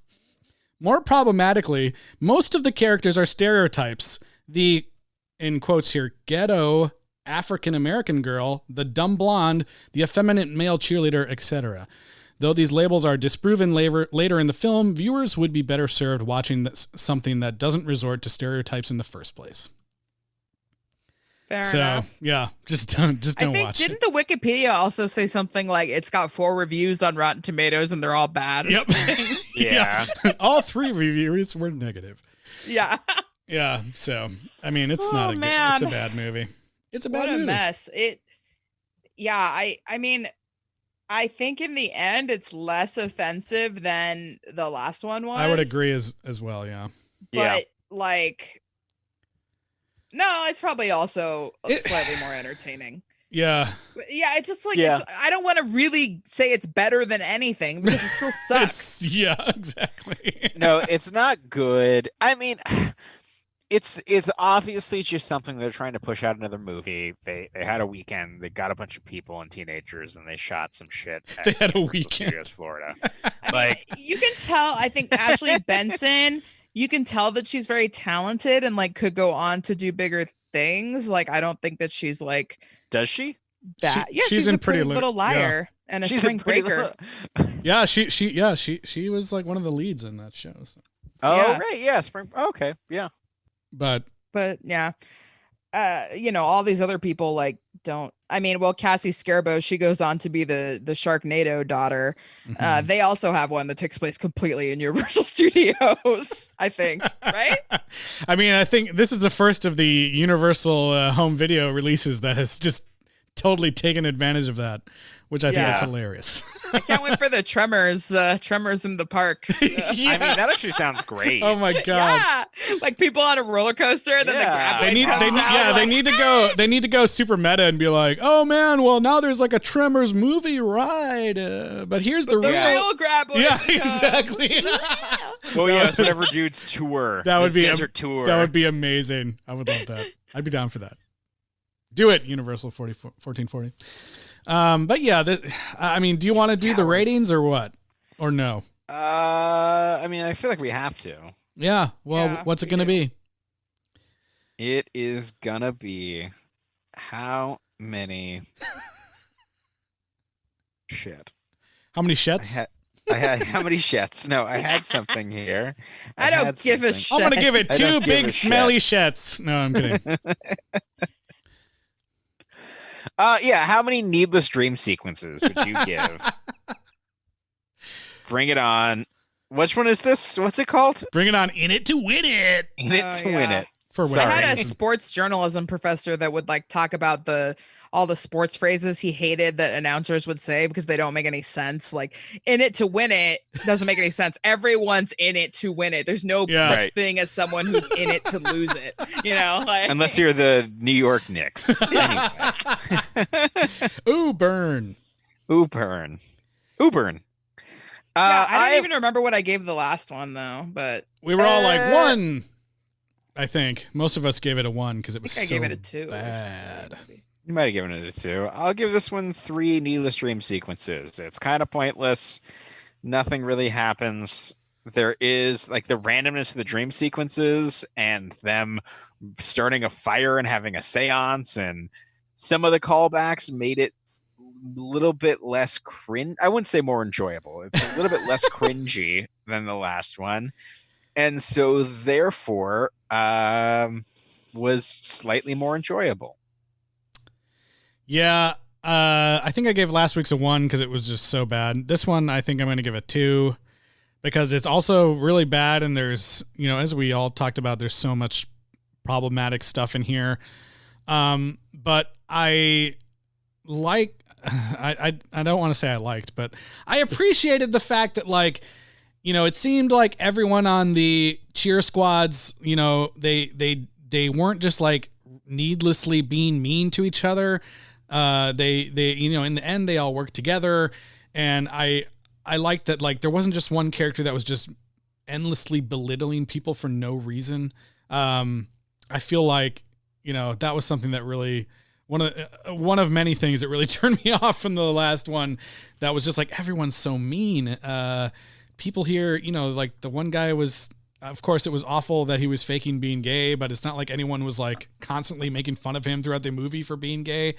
More problematically, most of the characters are stereotypes. The, in quotes here, ghetto African-American girl, the dumb blonde, the effeminate male cheerleader, etc. Though these labels are disproven later in the film, viewers would be better served watching something that doesn't resort to stereotypes in the first place. Fair enough. Yeah, just don't watch didn't it. the Wikipedia also say something like it's got 4 reviews on Rotten Tomatoes and they're all bad? Yep. Yeah. All 3 reviewers were negative. Yeah. Yeah. So, I mean, it's not it's a bad movie. It's a bad movie. What a mess. I mean, I think in the end it's less offensive than the last one was. I would agree as well, yeah. But like no, it's probably also slightly more entertaining. Yeah. But yeah, it's just like I don't want to really say it's better than anything because it still sucks. Yeah, exactly. No, it's not good. I mean, it's obviously just something they're trying to push out another movie. They had a weekend. They got a bunch of people and teenagers, and they shot some shit. They had a Universal weekend. Studios, Florida. Like you can tell. I think Ashley Benson. You can tell that she's very talented and like could go on to do bigger things. Like I don't think that she's like. Does she? That she's in a Pretty Little Liar and a Spring Breaker. Yeah, she was like one of the leads in that show. So. Oh right, yeah, Spring. Okay, yeah. But yeah, all these other people like don't. I mean, well, Cassie Scarbo, she goes on to be the Sharknado daughter. Mm-hmm. They also have one that takes place completely in Universal Studios, I think, right? I mean, I think this is the first of the Universal home video releases that has just totally taken advantage of that, which I think is hilarious. I can't wait for the Tremors in the park. Yes. I mean, that actually sounds great. Oh my god! Yeah, like people on a roller coaster. Then they need to go super meta and be like, oh man, well now there's like a Tremors movie ride, but here's the real grappling. Yeah, exactly. Well, yeah, it's whatever dude's tour. That would be desert tour. That would be amazing. I would love that. I'd be down for that. Do it, Universal 1440. But yeah, I mean, do you want to do the ratings or what? Or no? I mean, I feel like we have to. Yeah. Well, what's it going to be? It is going to be how many shit. How many shits? I had how many shits? No, I had something here. I don't give a shit. I'm going to give it 2 big smelly shits. No, I'm kidding. Yeah, how many needless dream sequences would you give? Bring It On. Which one is this? What's it called? Bring It On. In It to Win It. In It to Win It. I had a sports journalism professor that would like talk about all the sports phrases he hated that announcers would say because they don't make any sense. Like in it to win it doesn't make any sense. Everyone's in it to win it. There's no such thing as someone who's in it to lose it. Like unless you're the New York Knicks. Anyway. Ooh, burn. I don't even remember what I gave the last one though, but we were all like 1. I think most of us gave it a 1 because it was so gave it a 2. bad. You might have given it a 2. I'll give this one 3 needless dream sequences. It's kind of pointless. Nothing really happens. There is like the randomness of the dream sequences and them starting a fire and having a seance, and some of the callbacks made it a little bit less cringe. I wouldn't say more enjoyable. It's a little bit less cringy than the last one. And so therefore was slightly more enjoyable. Yeah, I think I gave last week's a 1 because it was just so bad. This one, I think I'm going to give a 2 because it's also really bad. And there's, as we all talked about, there's so much problematic stuff in here. But I don't want to say I liked, but I appreciated the fact that, like, it seemed like everyone on the cheer squads, they weren't just like needlessly being mean to each other. They in the end, they all worked together. And I liked that, like, there wasn't just one character that was just endlessly belittling people for no reason. I feel like, that was something that really, one of many things that really turned me off from the last one. That was just like, everyone's so mean. People here, like the one guy was, of course it was awful that he was faking being gay, but it's not like anyone was like constantly making fun of him throughout the movie for being gay.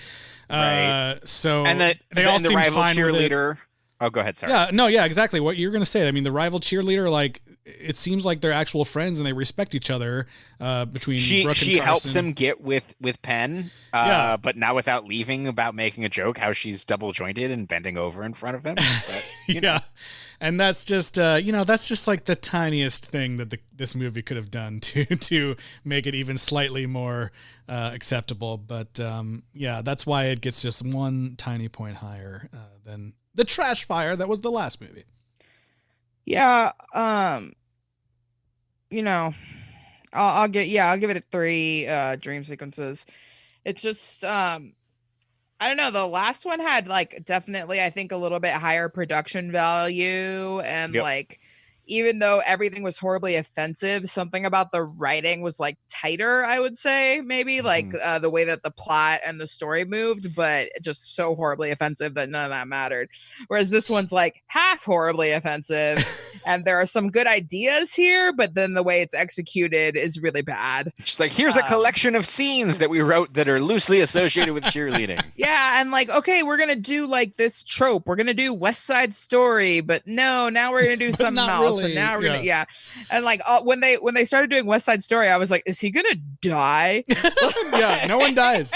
Right. And they all the seemed rival fine cheerleader. with it. Oh, go ahead. Sorry. Yeah, exactly what you're going to say. I mean, the rival cheerleader, like, it seems like they're actual friends and they respect each other. Between Brooke and she Carson. helps him get with Penn, but not without leaving about making a joke how she's double jointed and bending over in front of him. But, yeah, and that's just that's just like the tiniest thing that this movie could have done to make it even slightly more acceptable. But that's why it gets just one tiny point higher than the trash fire that was the last movie. Yeah, I'll give it a 3 dream sequences. It's just I don't know, the last one had like definitely I think a little bit higher production value, and like even though everything was horribly offensive, something about the writing was like tighter, I would say, maybe like the way that the plot and the story moved, but just so horribly offensive that none of that mattered. Whereas this one's like half horribly offensive and there are some good ideas here, but then the way it's executed is really bad. She's like, here's a collection of scenes that we wrote that are loosely associated with cheerleading. Yeah, and like, okay, we're gonna do like this trope. We're gonna do West Side Story, but no, now we're gonna do something else. Really. And now we're gonna, and like when they started doing West Side Story, I was like, is he gonna die? Yeah, no one dies.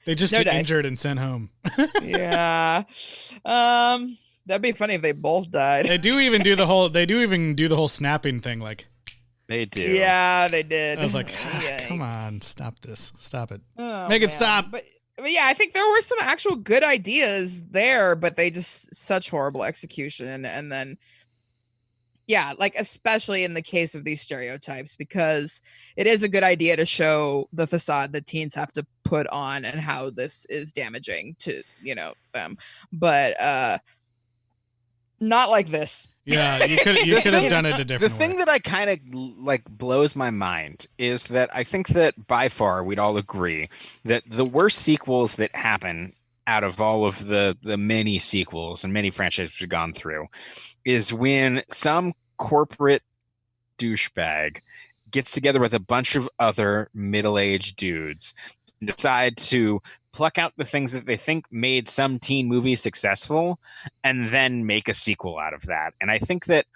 They just get injured and sent home. Yeah, that'd be funny if they both died. They do even do the whole snapping thing, like. They do. Yeah, they did. I was like, come on, stop this, stop it, it stop. But yeah, I think there were some actual good ideas there, but they just such horrible execution. And then, yeah, like especially in the case of these stereotypes, because it is a good idea to show the facade that teens have to put on and how this is damaging to, them. But not like this. Yeah, you could have done it a different way. The thing that I kind of like blows my mind is that I think that by far we'd all agree that the worst sequels that happen out of all of the many sequels and many franchises we've gone through is when some corporate douchebag gets together with a bunch of other middle-aged dudes and decide to pluck out the things that they think made some teen movie successful and then make a sequel out of that. And I think that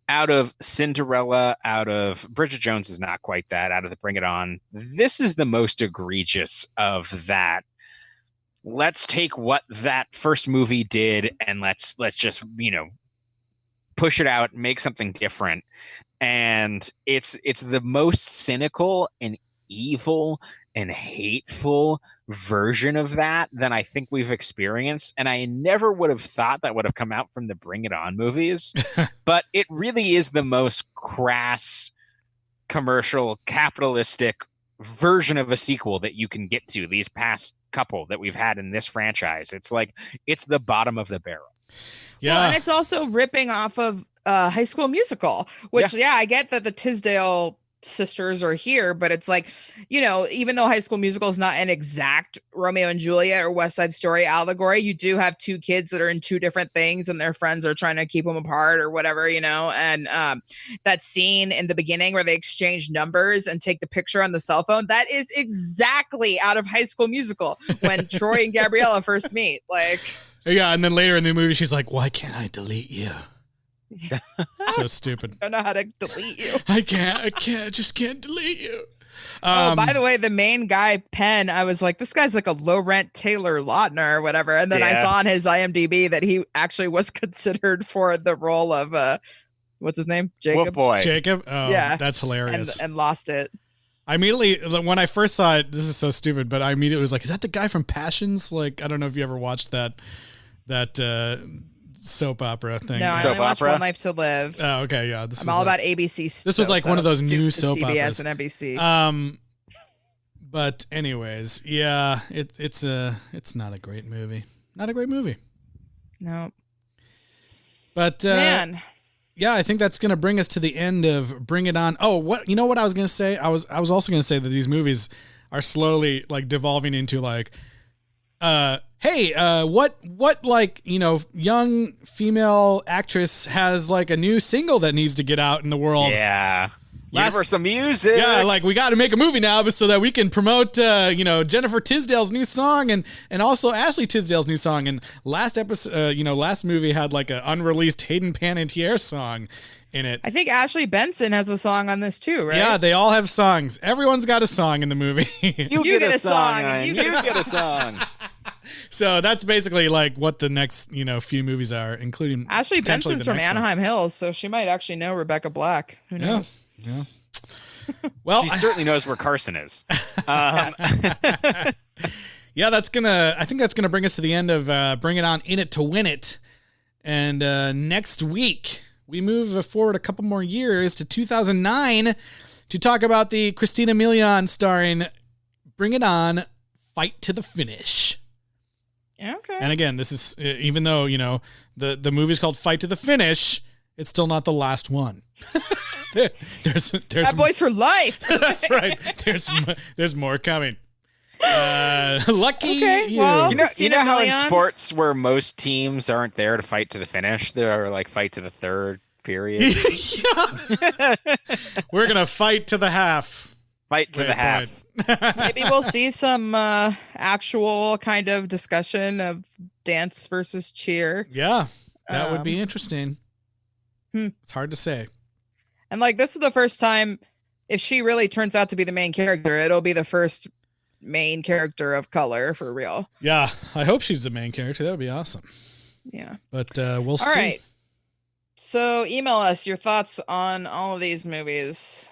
out of Cinderella, out of Bridget Jones is not quite that, out of the Bring It On, this is the most egregious of that. Let's take what that first movie did and let's just, push it out, make something different. And it's the most cynical and evil and hateful version of that than I think we've experienced. And I never would have thought that would have come out from the Bring It On movies. But it really is the most crass, commercial, capitalistic version of a sequel that you can get to these past couple that we've had in this franchise. It's like, it's the bottom of the barrel. Yeah. Well, and it's also ripping off of High School Musical, which, I get that the Tisdale sisters are here, but it's like, even though High School Musical is not an exact Romeo and Juliet or West Side Story allegory, you do have two kids that are in two different things and their friends are trying to keep them apart or whatever, and that scene in the beginning where they exchange numbers and take the picture on the cell phone, that is exactly out of High School Musical when Troy and Gabriella first meet. Like, yeah, and then later in the movie she's like, why can't I delete you? So stupid. I don't know how to delete you. I just can't delete you. By the way, the main guy, Penn, I was like, this guy's like a low rent Taylor Lautner or whatever. And then I saw on his IMDb that he actually was considered for the role of what's his name? Jacob. Wolf Boy. Jacob? Oh, Yeah. That's hilarious. And lost it. I immediately, when I first saw it, this is so stupid, but I immediately was like, is that the guy from Passions? Like, I don't know if you ever watched that soap opera thing. No, I Soap only watched opera? One Life to Live. Oh, okay, yeah. I'm all about ABC. This was like one of those new soap CBS operas. and NBC. But anyways, yeah, it's not a great movie. Not a great movie. No. But Man. yeah, I think that's gonna bring us to the end of Bring It On. Oh, what I was gonna say? I was also gonna say that these movies are slowly like devolving into like, hey, what like, young female actress has like a new single that needs to get out in the world. Yeah. Universal Music. Yeah, like we got to make a movie now, but so that we can promote, Jennifer Tisdale's new song and also Ashley Tisdale's new song. And last movie had like an unreleased Hayden Panettiere song in it. I think Ashley Benson has a song on this too, right? Yeah, they all have songs. Everyone's got a song in the movie. You get a song. You get a song. So that's basically like what the next, few movies are, including Ashley potentially Benson's the from next one. Anaheim. Anaheim Hills, so she might actually know Rebecca Black. Who knows? Yeah. Well, She certainly knows where Carson is. Yeah, I think that's gonna bring us to the end of Bring It On, In It to Win It. And next week we move forward a couple more years to 2009 to talk about the Christina Milian starring Bring It On, Fight to the Finish. Okay. And again, this is even though the movie's called Fight to the Finish, it's still not the last one. there's Bad Boys for Life. That's right. There's more coming. Lucky you. Well, You know how in Milian? sports where most teams aren't there to fight to the finish, they're like fight to the third period. Yeah. We're gonna fight to the half. Fight to the half. Maybe we'll see some actual kind of discussion of dance versus cheer. Yeah, that would be interesting. Hmm. It's hard to say. And like this is the first time, if she really turns out to be the main character, it'll be the first main character of color for real. Yeah, I hope she's the main character. That would be awesome. Yeah. But we'll see. All right. So email us your thoughts on all of these movies.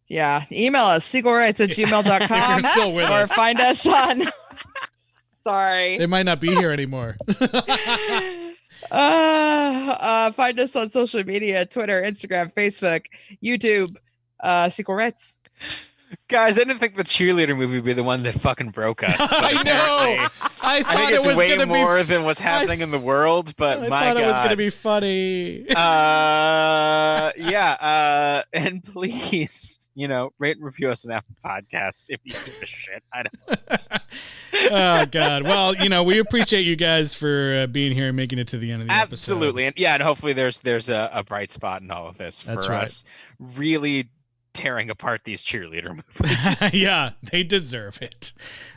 Yeah, email us sequelrights@gmail.com If you're still with or us. find us on Sorry. They might not be here anymore. Find us on social media, Twitter, Instagram, Facebook, YouTube, Sequel Rights. Guys, I didn't think the cheerleader movie would be the one that fucking broke us. but I know. apparently- I I thought think it it's was way gonna more be. than what's happening in the world, but I my thought God. it was gonna be funny. Yeah. And please, rate and review us on Apple Podcasts if you give a shit. I don't. Oh God. Well, we appreciate you guys for being here and making it to the end of the episode. Absolutely, and hopefully there's a bright spot in all of this That's for right. us really tearing apart these cheerleader movies. Yeah, they deserve it.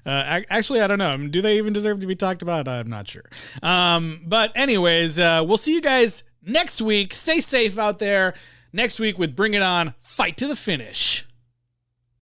Actually, I don't know. Do they even deserve to be talked about? I'm not sure. But anyways, we'll see you guys next week. Stay safe out there. Next week with Bring It On, Fight to the Finish.